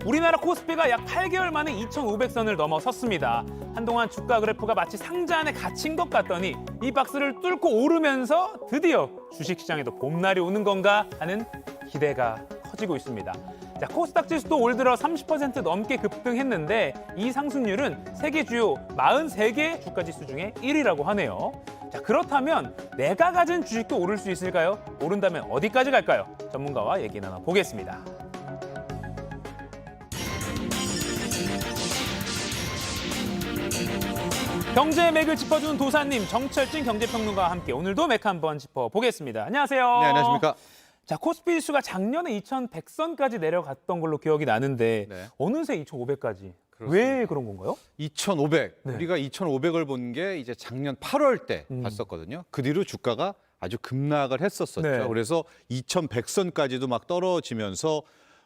우리나라 코스피가 약 8개월 만에 2,500선을 넘어섰습니다. 한동안 주가 그래프가 마치 상자 안에 갇힌 것 같더니 이 박스를 뚫고 오르면서 드디어 주식시장에도 봄날이 오는 건가 하는 기대가 커지고 있습니다. 자, 코스닥 지수도 올 들어 30% 넘게 급등했는데 이 상승률은 세계 주요 43개 주가 지수 중에 1위라고 하네요. 자, 그렇다면 내가 가진 주식도 오를 수 있을까요? 오른다면 어디까지 갈까요? 전문가와 얘기 나눠보겠습니다. 경제의 맥을 짚어주는 도사님, 정철진 경제평론가와 함께 오늘도 맥 한번 짚어보겠습니다. 안녕하세요. 네, 안녕하십니까. 자, 코스피 지수가 작년에 2,100선까지 내려갔던 걸로 기억이 나는데 네. 어느새 2,500까지. 왜 그런 건가요? 2,500. 네. 우리가 2,500을 본 게 이제 작년 8월 때 봤었거든요. 그 뒤로 주가가 아주 급락을 했었었죠. 네. 그래서 2,100선까지도 막 떨어지면서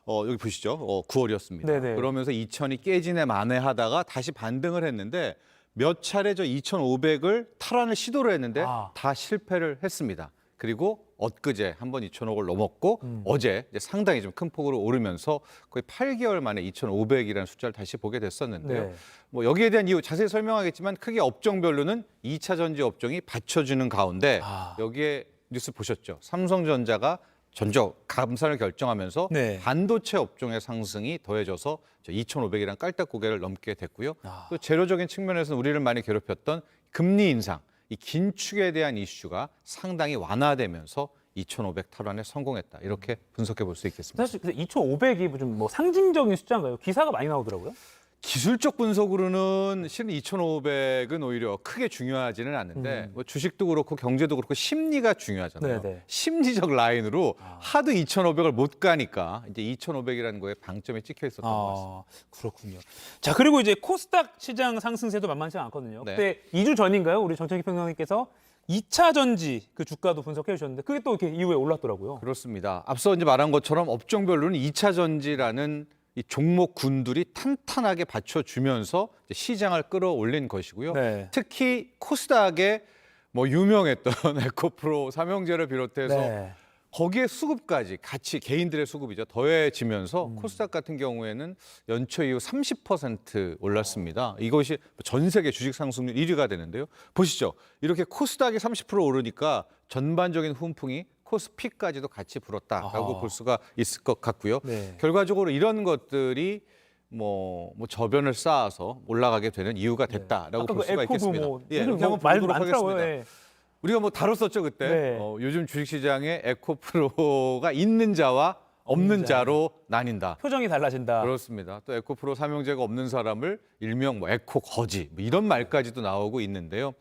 여기 보시죠. 9월이었습니다. 네네. 그러면서 2,000이 깨지네 만회하다가 다시 반등을 했는데 몇 차례 저 2,500을 탈환을 시도를 했는데 다 실패를 했습니다. 그리고 엊그제 한번 2,500을 넘었고 어제 이제 상당히 좀 큰 폭으로 오르면서 거의 8개월 만에 2,500이라는 숫자를 다시 보게 됐었는데요. 네. 뭐 여기에 대한 이유 자세히 설명하겠지만 크게 업종별로는 2차 전지 업종이 받쳐주는 가운데 여기에 뉴스 보셨죠? 삼성전자가 전적 감산을 결정하면서 네. 반도체 업종의 상승이 더해져서 2,500이라는 깔딱 고개를 넘게 됐고요. 또 재료적인 측면에서는 우리를 많이 괴롭혔던 금리 인상, 이 긴축에 대한 이슈가 상당히 완화되면서 2,500 탈환에 성공했다. 이렇게 분석해 볼 수 있겠습니다. 사실 2,500이 좀 뭐 상징적인 숫자인가요? 기사가 많이 나오더라고요. 기술적 분석으로는 실은 2,500은 오히려 크게 중요하지는 않는데 뭐 주식도 그렇고 경제도 그렇고 심리가 중요하잖아요. 네네. 심리적 라인으로 하도 2,500을 못 가니까 이제 2,500이라는 거에 방점이 찍혀 있었던 것 같습니다. 그렇군요. 자, 그리고 이제 코스닥 시장 상승세도 만만치 않거든요. 네. 그때 2주 전인가요? 우리 정철기 평론가님께서 2차 전지 그 주가도 분석해 주셨는데 그게 또 이렇게 이후에 올랐더라고요. 그렇습니다. 앞서 이제 말한 것처럼 업종별로는 2차 전지라는 이 종목군들이 탄탄하게 받쳐주면서 이제 시장을 끌어올린 것이고요. 네. 특히 코스닥에 뭐 유명했던 에코프로 삼형제를 비롯해서 네. 거기에 수급까지 같이 개인들의 수급이죠. 더해지면서 코스닥 같은 경우에는 연초 이후 30% 올랐습니다. 이것이 전 세계 주식 상승률 1위가 되는데요. 보시죠. 이렇게 코스닥이 30% 오르니까 전반적인 훈풍이 코스피까지도 같이 불었다라고 볼 수가 있을 것 같고요. 네. 결과적으로 이런 것들이 뭐 저변을 쌓아서 올라가게 되는 이유가 됐다라고 아까 볼 그 수가 에코브 있겠습니다. 뭐 예, 요즘 이렇게 한번 말 보도록 많더라고요. 하겠습니다. 예. 우리가 뭐 다뤘었죠 그때. 네. 요즘 주식시장에 에코프로가 있는 자와 없는 자로 나뉜다. 표정이 달라진다. 그렇습니다. 또 에코프로 삼형제가 없는 사람을 일명 뭐 에코 거지 뭐 이런 말까지도 나오고 있는데요.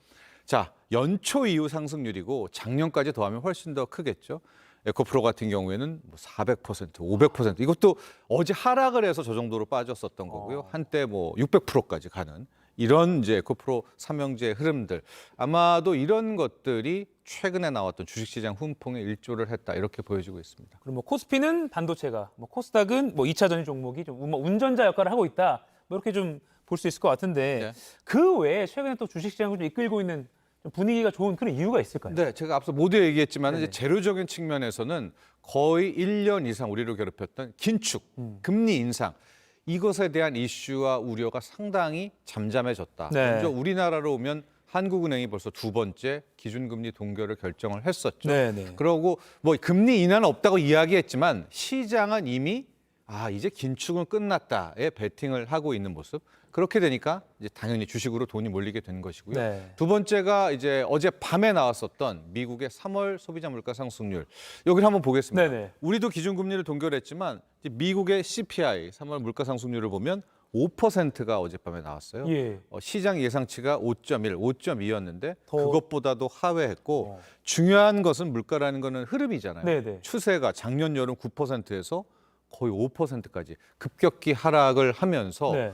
자, 연초 이후 상승률이고 작년까지 더하면 훨씬 더 크겠죠. 에코프로 같은 경우에는 뭐 400%, 500% 이것도 어제 하락을 해서 저 정도로 빠졌었던 거고요. 한때 뭐 600%까지 가는 이런 이제 에코프로 삼형제의 흐름들 아마도 이런 것들이 최근에 나왔던 주식시장 훈풍에 일조를 했다 이렇게 보여지고 있습니다. 그리고 뭐 코스피는 반도체가, 뭐 코스닥은 뭐 2차 전지 종목이 좀 운전자 역할을 하고 있다. 뭐 이렇게 좀 볼 수 있을 것 같은데 그 외에 최근에 또 주식시장을 좀 이끌고 있는 좀 분위기가 좋은 그런 이유가 있을까요? 네, 제가 앞서 모두 얘기했지만 이제 재료적인 측면에서는 거의 1년 이상 우리를 괴롭혔던 긴축, 금리 인상 이것에 대한 이슈와 우려가 상당히 잠잠해졌다. 네. 먼저 우리나라로 오면 한국은행이 벌써 두 번째 기준금리 동결을 결정을 했었죠. 네네. 그러고 뭐 금리 인하는 없다고 이야기했지만 시장은 이미 이제 긴축은 끝났다에 베팅을 하고 있는 모습. 그렇게 되니까 이제 당연히 주식으로 돈이 몰리게 된 것이고요. 네. 두 번째가 이제 어제 밤에 나왔었던 미국의 3월 소비자 물가 상승률. 여기를 한번 보겠습니다. 네네. 우리도 기준금리를 동결했지만 이제 미국의 CPI 3월 물가 상승률을 보면 5%가 어젯밤에 나왔어요. 예. 시장 예상치가 5.1, 5.2였는데 그것보다도 하회했고 중요한 것은 물가라는 거는 흐름이잖아요. 네네. 추세가 작년 여름 9%에서 거의 5%까지 급격히 하락을 하면서 네.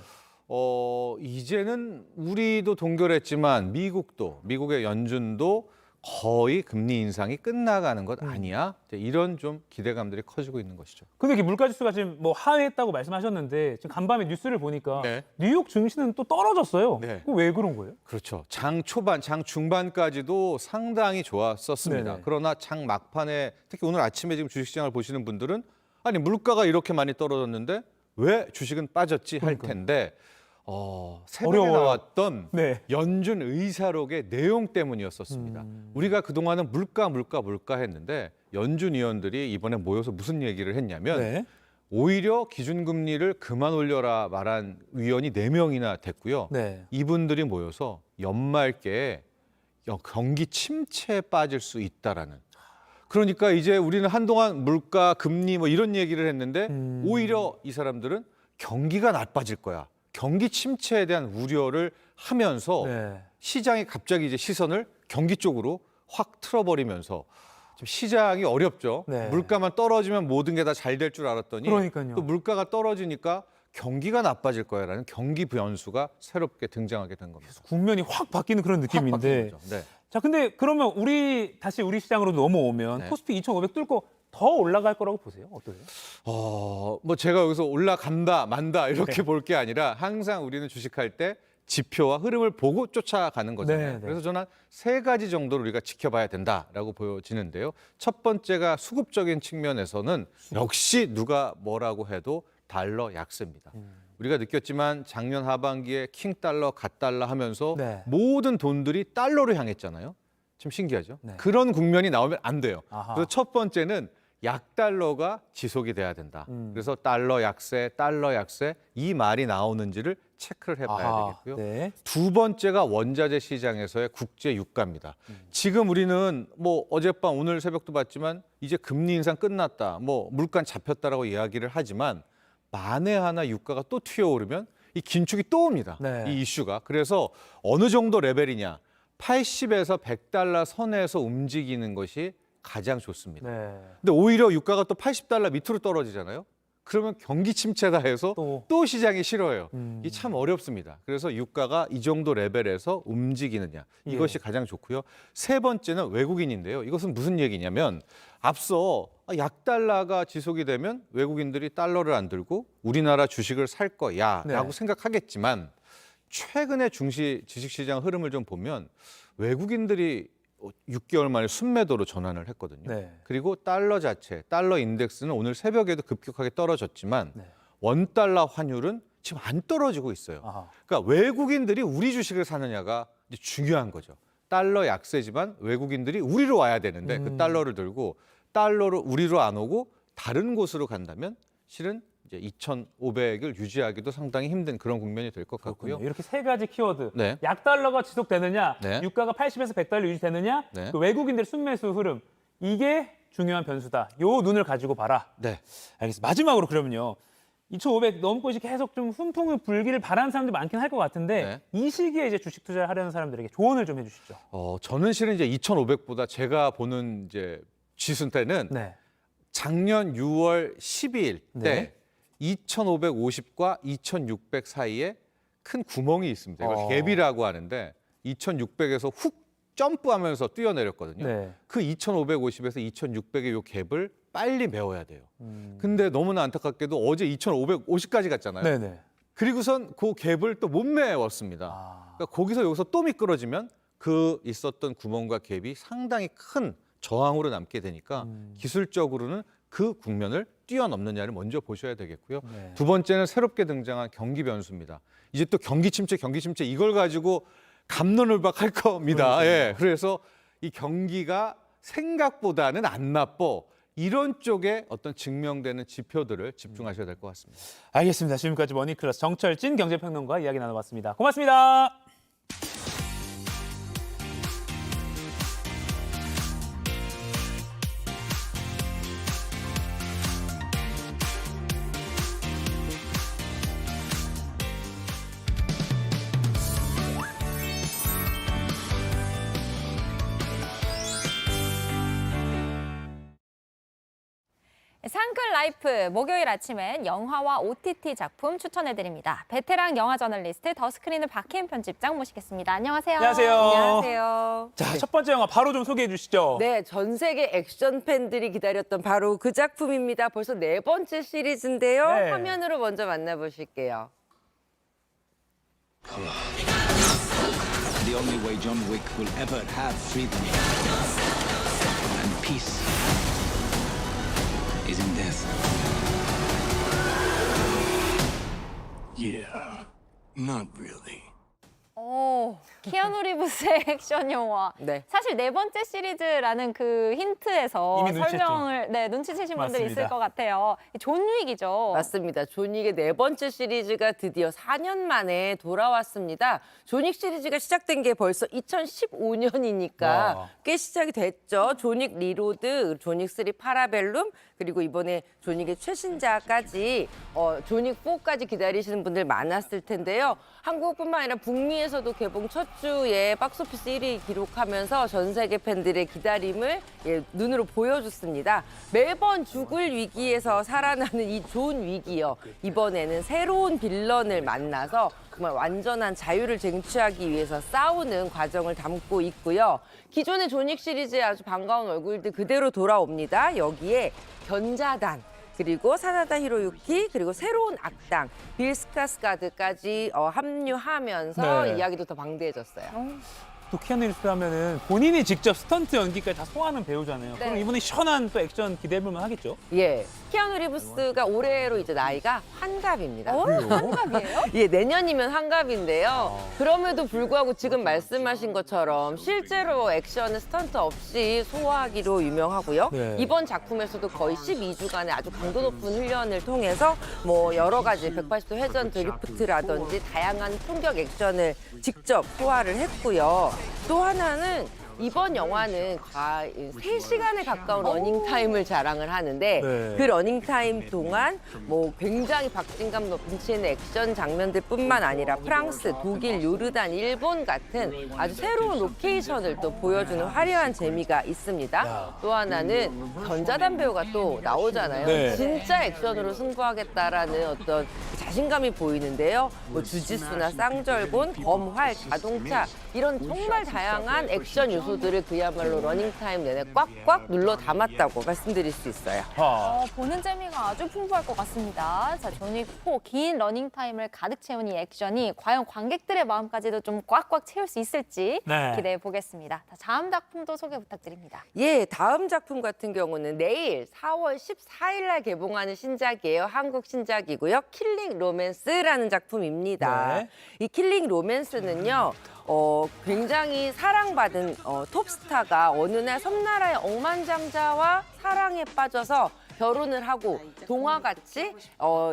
이제는 우리도 동결했지만 미국의 연준도 거의 금리 인상이 끝나가는 것 아니야? 이런 좀 기대감들이 커지고 있는 것이죠. 근데 이게 물가지수가 지금 뭐 하회했다고 말씀하셨는데 지금 간밤에 뉴스를 보니까 네. 뉴욕 증시는 또 떨어졌어요. 네. 그거 왜 그런 거예요? 그렇죠. 장 초반, 장 중반까지도 상당히 좋았었습니다. 네네. 그러나 장 막판에 특히 오늘 아침에 지금 주식시장을 보시는 분들은 아니 물가가 이렇게 많이 떨어졌는데 왜 주식은 빠졌지 할 텐데 새벽에 어려워요. 나왔던 네. 연준 의사록의 내용 때문이었었습니다. 우리가 그동안은 물가 했는데 연준 위원들이 이번에 모여서 무슨 얘기를 했냐면 네. 오히려 기준금리를 그만 올려라 말한 위원이 4명이나 됐고요. 네. 이분들이 모여서 연말께 경기 침체에 빠질 수 있다라는. 그러니까 이제 우리는 한동안 물가, 금리 뭐 이런 얘기를 했는데 오히려 이 사람들은 경기가 나빠질 거야. 경기 침체에 대한 우려를 하면서 네. 시장이 갑자기 이제 시선을 경기 쪽으로 확 틀어버리면서 좀 시장이 어렵죠. 네. 물가만 떨어지면 모든 게 다 잘 될 줄 알았더니 그러니까요. 또 물가가 떨어지니까 경기가 나빠질 거야라는 경기 변수가 새롭게 등장하게 된 겁니다. 국면이 확 바뀌는 그런 느낌인데. 바뀐 거죠. 네. 자, 근데 그러면 다시 우리 시장으로 넘어오면 네. 코스피 2,500 뚫고 더 올라갈 거라고 보세요? 어떠세요? 뭐 제가 여기서 올라간다, 만다 이렇게 볼 게 아니라 항상 우리는 주식할 때 지표와 흐름을 보고 쫓아가는 거잖아요. 네. 그래서 저는 한 3가지 정도를 우리가 지켜봐야 된다라고 보여지는데요. 첫 번째가 수급적인 측면에서는 역시 누가 뭐라고 해도 달러 약세입니다. 우리가 느꼈지만 작년 하반기에 킹달러, 갓달러 하면서 네. 모든 돈들이 달러로 향했잖아요. 좀 신기하죠? 네. 그런 국면이 나오면 안 돼요. 아하. 그래서 첫 번째는 약달러가 지속이 돼야 된다. 그래서 달러 약세 이 말이 나오는지를 체크를 해봐야 아하. 되겠고요. 네. 두 번째가 원자재 시장에서의 국제 유가입니다. 지금 우리는 뭐 어젯밤 오늘 새벽도 봤지만 이제 금리 인상 끝났다. 뭐 물가 잡혔다라고 이야기를 하지만 만에 하나 유가가 또 튀어오르면 이 긴축이 또 옵니다. 네. 이 이슈가. 그래서 어느 정도 레벨이냐. 80에서 100달러 선에서 움직이는 것이 가장 좋습니다. 네. 근데 오히려 유가가 또 80달러 밑으로 떨어지잖아요. 그러면 경기 침체다 해서 또 시장이 싫어해요. 이게 참 어렵습니다. 그래서 유가가 이 정도 레벨에서 움직이느냐. 이것이 가장 좋고요. 세 번째는 외국인인데요. 이것은 무슨 얘기냐면 앞서 약달러가 지속이 되면 외국인들이 달러를 안 들고 우리나라 주식을 살 거야라고 생각하겠지만 최근에 주식시장 흐름을 좀 보면 외국인들이 6개월 만에 순매도로 전환을 했거든요. 네. 그리고 달러 자체, 달러 인덱스는 오늘 새벽에도 급격하게 떨어졌지만 네. 원달러 환율은 지금 안 떨어지고 있어요. 아하. 그러니까 외국인들이 우리 주식을 사느냐가 이제 중요한 거죠. 달러 약세지만 외국인들이 우리로 와야 되는데 그 달러를 들고 달러로 우리로 안 오고 다른 곳으로 간다면 실은 이제 2,500을 유지하기도 상당히 힘든 그런 국면이 될 것 같고요. 이렇게 3가지 키워드. 네. 약달러가 지속되느냐, 네. 유가가 80에서 100달러 유지되느냐, 네. 그 외국인들의 순매수 흐름. 이게 중요한 변수다. 요 눈을 가지고 봐라. 네. 알겠습니다. 마지막으로 그러면요. 2,500 넘고 이제 계속 좀 훈풍을 불기를 바라는 사람들이 많긴 할 것 같은데 이 시기에 이제 주식 투자를 하려는 사람들에게 조언을 좀 해주시죠. 저는 실은 이제 2,500보다 제가 보는 이제 지수 때는 작년 6월 12일 때 2,550과 2,600 사이에 큰 구멍이 있습니다. 이걸 갭이라고 하는데 2,600에서 훅 점프하면서 뛰어내렸거든요. 네. 그 2,550에서 2,600의 요 갭을 빨리 메워야 돼요. 근데 너무나 안타깝게도 어제 2,550까지 갔잖아요. 네네. 그리고선 그 갭을 또 못 메웠습니다. 그러니까 거기서 여기서 또 미끄러지면 그 있었던 구멍과 갭이 상당히 큰 저항으로 남게 되니까 기술적으로는 그 국면을 뛰어넘느냐를 먼저 보셔야 되겠고요. 네. 두 번째는 새롭게 등장한 경기 변수입니다. 이제 또 경기 침체 이걸 가지고 갑론을박할 겁니다. 예, 그래서 이 경기가 생각보다는 안 나빠. 이런 쪽에 어떤 증명되는 지표들을 집중하셔야 될 것 같습니다. 알겠습니다. 지금까지 머니클러스 정철진 경제평론가와 이야기 나눠봤습니다. 고맙습니다. 상클 라이프 목요일 아침엔 영화와 OTT 작품 추천해드립니다. 베테랑 영화 저널리스트 더스크린의 박혜인 편집장 모시겠습니다. 안녕하세요. 안녕하세요. 안녕하세요. 자, 첫 번째 영화 바로 좀 소개해 주시죠. 네, 전 세계 액션 팬들이 기다렸던 바로 그 작품입니다. 벌써 4번째 시리즈인데요. 네. 화면으로 먼저 만나보실게요. The only way John Wick will ever have freedom and peace is in death. Yeah, not really. 키아누 리브스의 액션 영화. 네. 사실 4번째 시리즈라는 그 힌트에서 이미 눈치챘죠. 설명을 눈치채신 분들이 있을 맞습니다. 것 같아요. 존 윅이죠. 맞습니다. 존 윅의 4번째 시리즈가 드디어 4년 만에 돌아왔습니다. 존 윅 시리즈가 시작된 게 벌써 2015년이니까 와. 꽤 시작이 됐죠. 존 윅 리로드, 존 윅 3 파라벨룸, 그리고 이번에 존 윅의 최신작까지 존 윅 4까지 기다리시는 분들 많았을 텐데요. 한국뿐만 아니라 북미에서도 개봉 첫 주에 박스오피스 1위 기록하면서 전 세계 팬들의 기다림을 눈으로 보여줬습니다. 매번 죽을 위기에서 살아나는 이 존 윅이요. 이번에는 새로운 빌런을 만나서 정말 완전한 자유를 쟁취하기 위해서 싸우는 과정을 담고 있고요. 기존의 존 윅 시리즈의 아주 반가운 얼굴들 그대로 돌아옵니다. 여기에 견자단, 그리고 사나다 히로유키, 그리고 새로운 악당 빌 스카스가드까지 합류하면서 네. 이야기도 더 방대해졌어요. 또 키아누 리브스 하면은 본인이 직접 스턴트 연기까지 다 소화하는 배우잖아요. 네. 그럼 이번에 시원한 또 액션 기대해볼만 하겠죠? 예, 키아누 리브스가 올해로 이제 나이가 환갑입니다. 환갑이에요? 예, 내년이면 환갑인데요. 그럼에도 불구하고 지금 말씀하신 것처럼 실제로 액션을 스턴트 없이 소화하기로 유명하고요. 네. 이번 작품에서도 거의 12주간의 아주 강도 높은 훈련을 통해서 뭐 여러 가지 180도 회전 드리프트라든지 다양한 총격 액션을 직접 소화를 했고요. 또 하나는 이번 영화는 3시간에 가까운 러닝타임을 자랑을 하는데 네. 그 러닝타임 동안 뭐 굉장히 박진감 넘치는 액션 장면들뿐만 아니라 프랑스, 독일, 요르단, 일본 같은 아주 새로운 로케이션을 또 보여주는 화려한 재미가 있습니다. 또 하나는 견자단 배우가 또 나오잖아요. 네. 진짜 액션으로 승부하겠다라는 어떤 자신감이 보이는데요. 뭐 주짓수나 쌍절곤, 검활, 자동차 이런 정말 다양한 액션 요소들을 그야말로 러닝타임 내내 꽉꽉 눌러 담았다고 말씀드릴 수 있어요. 보는 재미가 아주 풍부할 것 같습니다. 자, 존 윅 4, 긴 러닝타임을 가득 채운 이 액션이 과연 관객들의 마음까지도 좀 꽉꽉 채울 수 있을지 네. 기대해 보겠습니다. 다음 작품도 소개 부탁드립니다. 예, 다음 작품 같은 경우는 내일 4월 14일 날 개봉하는 신작이에요. 한국 신작이고요. 킬링 로맨스라는 작품입니다. 네. 이 킬링 로맨스는요. 굉장히 사랑받은 톱스타가 어느 날 섬나라의 억만장자와 사랑에 빠져서 결혼을 하고 동화같이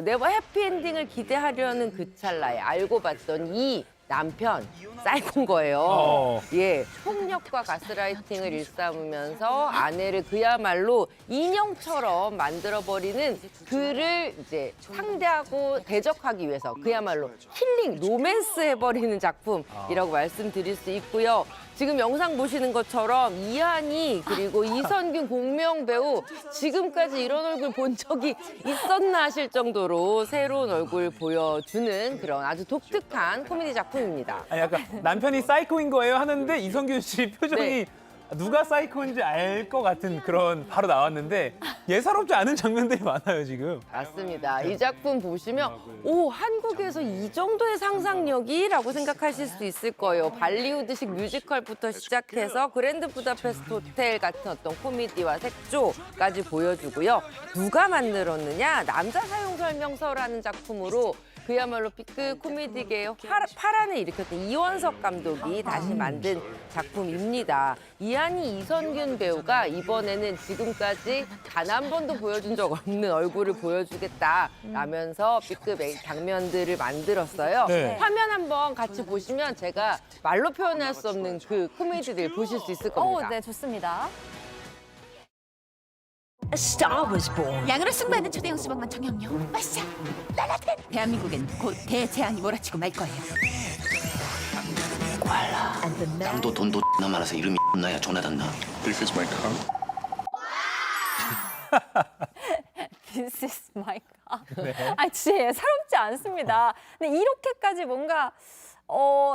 네버 해피엔딩을 기대하려는 그 찰나에 알고 봤던 이 남편 사이코인 거예요. 예, 폭력과 가스라이팅을 일삼으면서 아내를 그야말로 인형처럼 만들어버리는 그를 이제 상대하고 대적하기 위해서 그야말로 힐링 로맨스 해버리는 작품이라고 말씀드릴 수 있고요. 지금 영상 보시는 것처럼 이한이 그리고 이선균 공명 배우 지금까지 이런 얼굴 본 적이 있었나 하실 정도로 새로운 얼굴 보여주는 그런 아주 독특한 코미디 작품입니다. 아니, 약간 남편이 사이코인 거예요 하는데 이성균 씨 표정이 네. 누가 사이코인지 알 것 같은 그런 바로 나왔는데 예사롭지 않은 장면들이 많아요 지금. 맞습니다. 이 작품 보시면 오 한국에서 이 정도의 상상력이라고 생각하실 수 있을 거예요. 발리우드식 뮤지컬부터 시작해서 그랜드 부다페스트 호텔 같은 어떤 코미디와 색조까지 보여주고요. 누가 만들었느냐? 남자 사용 설명서라는 작품으로 그야말로 B급 코미디계의 파란을 일으켰던 이원석 감독이 다시 만든 작품입니다. 이한이 이선균 배우가 이번에는 지금까지 단 한 번도 보여준 적 없는 얼굴을 보여주겠다라면서 B급 장면들을 만들었어요. 네. 화면 한번 같이 보시면 제가 말로 표현할 수 없는 그 코미디들 보실 수 있을 겁니다. 네, 좋습니다. A star was born. 양으로 승부하는 초대형 수박만 정형용. 마샤, 라라텐. 대한민국엔 곧 대재앙이 몰아치고 말 거예요. 땅도 돈도 나 많아서 이름이 나야 조나단 나. This is my car. This is my car. 아, 진짜 예사롭지 않습니다. 근데 이렇게까지 뭔가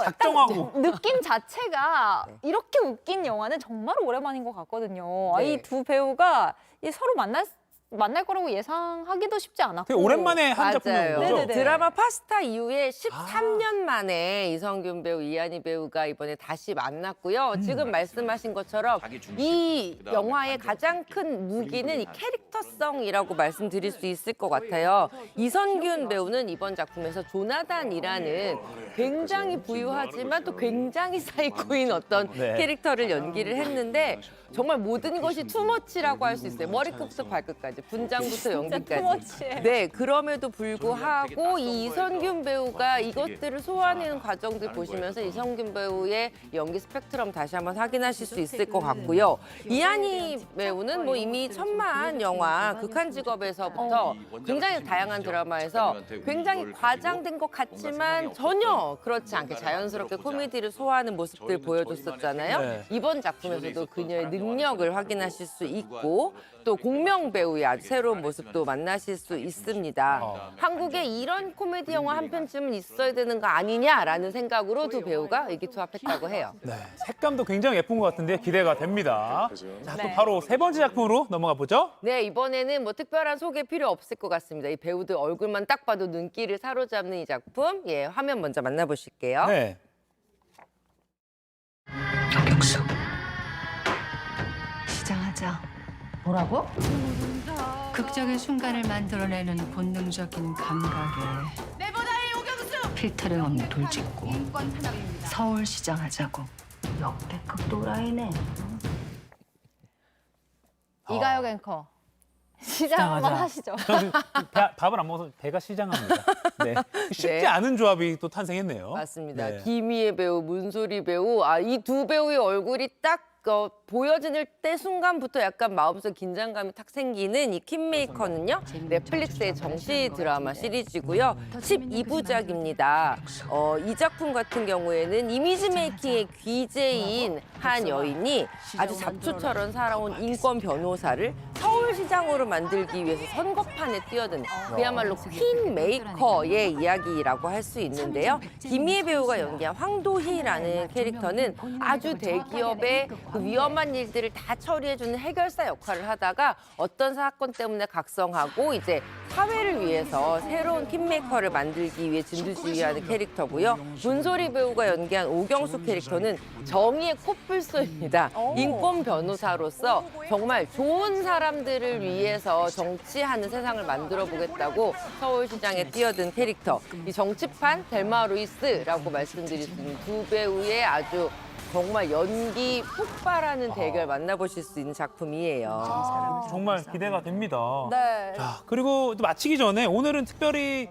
작정하고. 딱 느낌 자체가 이렇게 웃긴 영화는 정말 오랜만인 것 같거든요. 네. 이 두 배우가 서로 만날 거라고 예상하기도 쉽지 않았고. 되게 오랜만에 한 작품인 거죠? 네네네. 드라마 파스타 이후에 13년 만에 이성균 배우, 이한희 배우가 이번에 다시 만났고요. 지금 말씀하신 것처럼 이 영화의 가장 큰 무기는 이 캐릭터성이라고 말씀드릴 수 있을 것 같아요. 이선균 배우는 이번 작품에서 조나단이라는 굉장히 부유하지만 또 굉장히 사이코인 어떤 네. 캐릭터를 연기를 했는데 정말 모든 것이 투머치라고 할 수 있어요. 머리끝부터 발끝까지, 분장부터 연기까지. 투머치예요. 네, 그럼에도 불구하고 이 이선균 배우가 이것들을 소화하는 과정들 보시면서 이선균 배우의 연기 스펙트럼 다시 한번 확인하실 수 있을 것 같고요. 이한희 배우는 뭐 이미 천만 영화 극한직업에서부터 굉장히 다양한 드라마에서 굉장히 과장된 것 같지만 전혀 그렇지 않게 자연스럽게 코미디를 소화하는 모습들 보여줬었잖아요. 네. 이번 작품에서도 그녀의 능력을 확인하실 수 있고 또 공명 배우의 아주 새로운 모습도 만나실 수 있습니다. 한국에 이런 코미디 영화 한 편쯤은 있어야 되는 거 아니냐라는 생각으로 두 배우가 의기투합했다고 해요. 네, 색감도 굉장히 예쁜 것 같은데 기대가 됩니다. 자, 또 네. 바로 세 번째 작품으로 넘어가 보죠. 네, 이번에는 뭐 특별한 소개 필요 없을 것 같습니다. 이 배우들 얼굴만 딱 봐도 눈길을 사로잡는 이 작품, 예, 화면 먼저 만나보실게요. 네. 시장하자. 뭐라고? 극적인 순간을 만들어내는 본능적인 감각에 필터링 없는 돌직구. 서울시장하자고. 역대급 또라이네. 이가혁 앵커. 시장 한번 하시죠. 저는 밥을 안 먹어서 배가 시장합니다. 네. 쉽지 네. 않은 조합이 또 탄생했네요. 맞습니다. 네. 김희애 배우, 문소리 배우, 이 두 배우의 얼굴이 딱 보여질 때 순간부터 약간 마음속 긴장감이 탁 생기는 이 킹메이커는요. 넷플릭스의 정시 드라마 시리즈고요. 12부작입니다. 이 작품 같은 경우에는 이미지 메이킹의 귀재인 한 여인이 아주 잡초처럼 살아온 인권 변호사를 서울시장으로 만들기 위해서 선거판에 뛰어든 그야말로 킹메이커의 이야기라고 할 수 있는데요. 김희애 배우가 연기한 황도희라는 캐릭터는 아주 대기업의 그 위험한 일들을 다 처리해주는 해결사 역할을 하다가 어떤 사건 때문에 각성하고 이제 사회를 위해서 새로운 킹메이커를 만들기 위해 진두지휘하는 캐릭터고요. 문소리 배우가 연기한 오경수 캐릭터는 정의의 코뿔소입니다. 인권 변호사로서 정말 좋은 사람들을 위해서 정치하는 세상을 만들어 보겠다고 서울시장에 뛰어든 캐릭터. 이 정치판 델마 루이스라고 말씀드릴 수 있는 두 배우의 아주 정말 연기 폭발하는 대결 만나보실 수 있는 작품이에요. 정말 기대가 됩니다. 네. 자, 그리고 또 마치기 전에 오늘은 특별히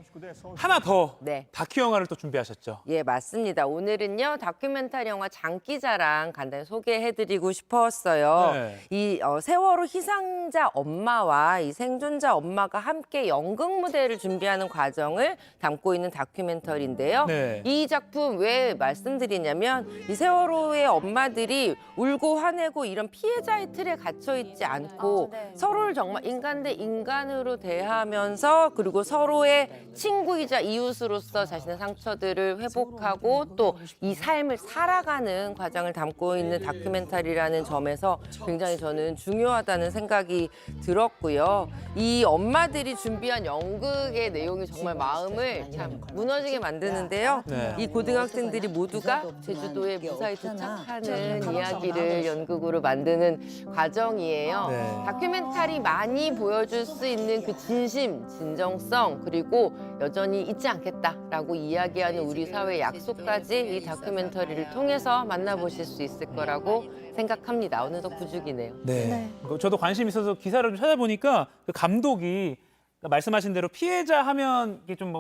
하나 더 네. 다큐 영화를 또 준비하셨죠. 예, 맞습니다. 오늘은요, 다큐멘터리 영화 장기자랑 간단히 소개해드리고 싶었어요. 네. 이 세월호 희생자 엄마와 이 생존자 엄마가 함께 연극 무대를 준비하는 과정을 담고 있는 다큐멘터리인데요. 네. 이 작품 왜 말씀드리냐면 이 세월호의 엄마들이 울고 울고 화내고 이런 피해자의 틀에 갇혀 있지 않고 서로를 정말 인간 대 인간으로 대하면서 그리고 서로의 친구이자 이웃으로서 자신의 상처들을 회복하고 또 이 삶을 살아가는 과정을 담고 있는 다큐멘터리라는 점에서 굉장히 저는 중요하다는 생각이 들었고요. 이 엄마들이 준비한 연극의 내용이 정말 마음을 참 무너지게 만드는데요. 네. 이 고등학생들이 모두가 제주도에 무사히 도착하는 이야기를 연극으로 만드는 과정이에요. 네. 다큐멘터리 많이 보여줄 수 있는 그 진심, 진정성 그리고 여전히 잊지 않겠다라고 이야기하는 우리 사회의 약속까지 이 다큐멘터리를 통해서 만나보실 수 있을 거라고 생각합니다. 어느덧 9주기네요. 네. 저도 관심 있어서 기사를 좀 찾아보니까 그 감독이 말씀하신 대로 피해자 하면 이게 좀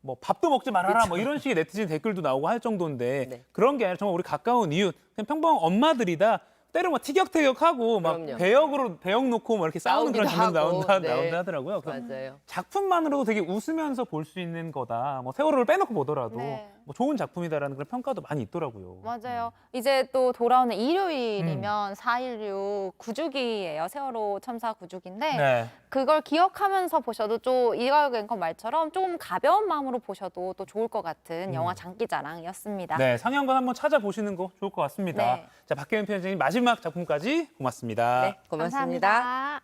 뭐 밥도 먹지 말아라 뭐 이런 식의 네티즌 댓글도 나오고 할 정도인데 그런 게 아니라 정말 우리 가까운 이웃 그냥 평범한 엄마들이다. 때로 막 티격태격하고 막 배역 놓고 막 이렇게 싸우는 그런 장면 나온다 하더라고요. 맞아요. 작품만으로도 되게 웃으면서 볼 수 있는 거다. 뭐 세월호를 빼놓고 보더라도 뭐 좋은 작품이다라는 그런 평가도 많이 있더라고요. 맞아요. 이제 또 돌아오는 일요일이면 4.16 9주기예요. 세월호 참사 9주기인데 네. 그걸 기억하면서 보셔도 좀 이가혁 앵커 말처럼 좀 가벼운 마음으로 보셔도 또 좋을 것 같은 영화 장기자랑이었습니다. 네, 상영관 한번 찾아보시는 거 좋을 것 같습니다. 네. 자, 박혜연 편집장님 마지막 작품까지 고맙습니다. 네, 고맙습니다. 감사합니다.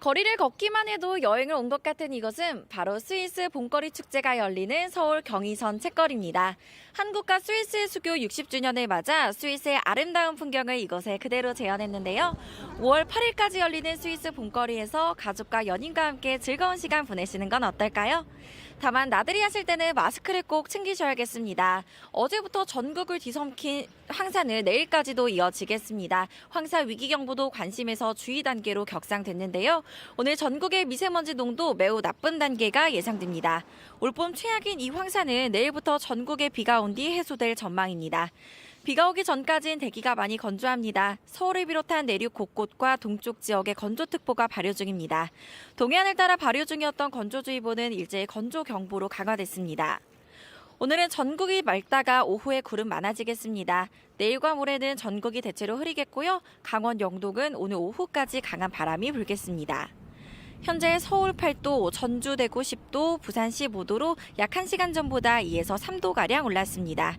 거리를 걷기만 해도 여행을 온 것 같은 이것은 바로 스위스 봄거리 축제가 열리는 서울 경의선 책거리입니다. 한국과 스위스의 수교 60주년을 맞아 스위스의 아름다운 풍경을 이곳에 그대로 재현했는데요. 5월 8일까지 열리는 스위스 봄거리에서 가족과 연인과 함께 즐거운 시간 보내시는 건 어떨까요? 다만 나들이 하실 때는 마스크를 꼭 챙기셔야겠습니다. 어제부터 전국을 뒤섞인 황사는 내일까지도 이어지겠습니다. 황사 위기경보도 관심에서 주의 단계로 격상됐는데요. 오늘 전국의 미세먼지 농도 매우 나쁜 단계가 예상됩니다. 올봄 최악인 이 황사는 내일부터 전국에 비가 온 뒤 해소될 전망입니다. 비가 오기 전까지는 대기가 많이 건조합니다. 서울을 비롯한 내륙 곳곳과 동쪽 지역에 건조특보가 발효 중입니다. 동해안을 따라 발효 중이었던 건조주의보는 일제히 건조경보로 강화됐습니다. 오늘은 전국이 맑다가 오후에 구름 많아지겠습니다. 내일과 모레는 전국이 대체로 흐리겠고요. 강원 영동은 오늘 오후까지 강한 바람이 불겠습니다. 현재 서울 8도, 전주 대구 10도, 부산 15도로 약 1시간 전보다 2에서 3도가량 올랐습니다.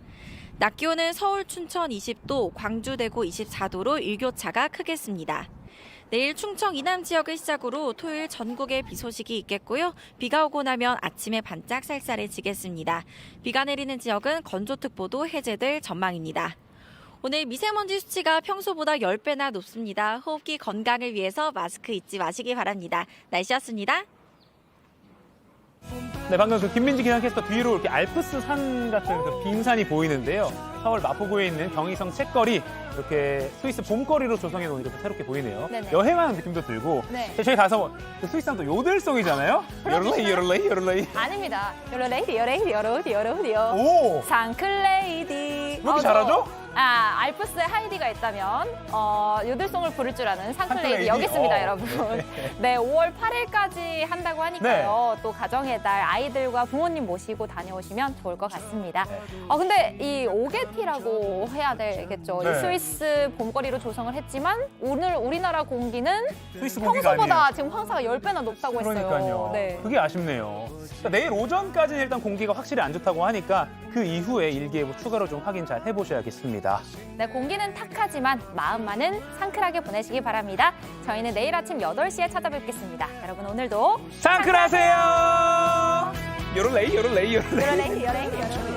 낮 기온은 서울, 춘천 20도, 광주, 대구 24도로 일교차가 크겠습니다. 내일 충청 이남 지역을 시작으로 토요일 전국에 비 소식이 있겠고요. 비가 오고 나면 아침에 반짝 쌀쌀해지겠습니다. 비가 내리는 지역은 건조특보도 해제될 전망입니다. 오늘 미세먼지 수치가 평소보다 10배나 높습니다. 호흡기 건강을 위해서 마스크 잊지 마시기 바랍니다. 날씨였습니다. 네, 방금 그 김민지 기상캐스터 뒤로 이렇게 알프스 산 같은 그 빙산이 보이는데요. 서울 마포구에 있는 경의선 책거리 이렇게 스위스 봄거리로 조성해 놓은 이렇게 새롭게 보이네요. 네네. 여행하는 느낌도 들고. 네. 저희 가서 그 스위스는 또 요들송이잖아요. 요럴레이 요럴레이 요럴레이. 아닙니다. 요러레이디 요레이디 요러디 요러디요. 오. 상클레이디. 왜 이렇게 잘하죠? 알프스에 하이디가 있다면 요들송을 부를 줄 아는 상클레이디 상클레이디. 여기 있습니다, 여러분. 네, 5월 8일까지 한다고 하니까요. 또 가정의 달 아이들과 부모님 모시고 다녀오시면 좋을 것 같습니다. 근데 이 오게티라고 해야 되겠죠. 네. 이 스위스 봄거리로 조성을 했지만 오늘 우리나라 공기는 스위스 공기가 평소보다 아니에요. 지금 황사가 10배나 높다고 했어요. 그러니까요. 네. 그게 아쉽네요. 그러니까 내일 오전까지는 일단 공기가 확실히 안 좋다고 하니까 그 이후에 일기예보 추가로 좀 확인 잘 해보셔야겠습니다. 네, 공기는 탁하지만 마음만은 상클하게 보내시기 바랍니다. 저희는 내일 아침 8시에 찾아뵙겠습니다. 여러분 오늘도 상클하세요. 요럴레이 요럴레이 요럴레이. 요럴레이 요럴레이 요럴레이.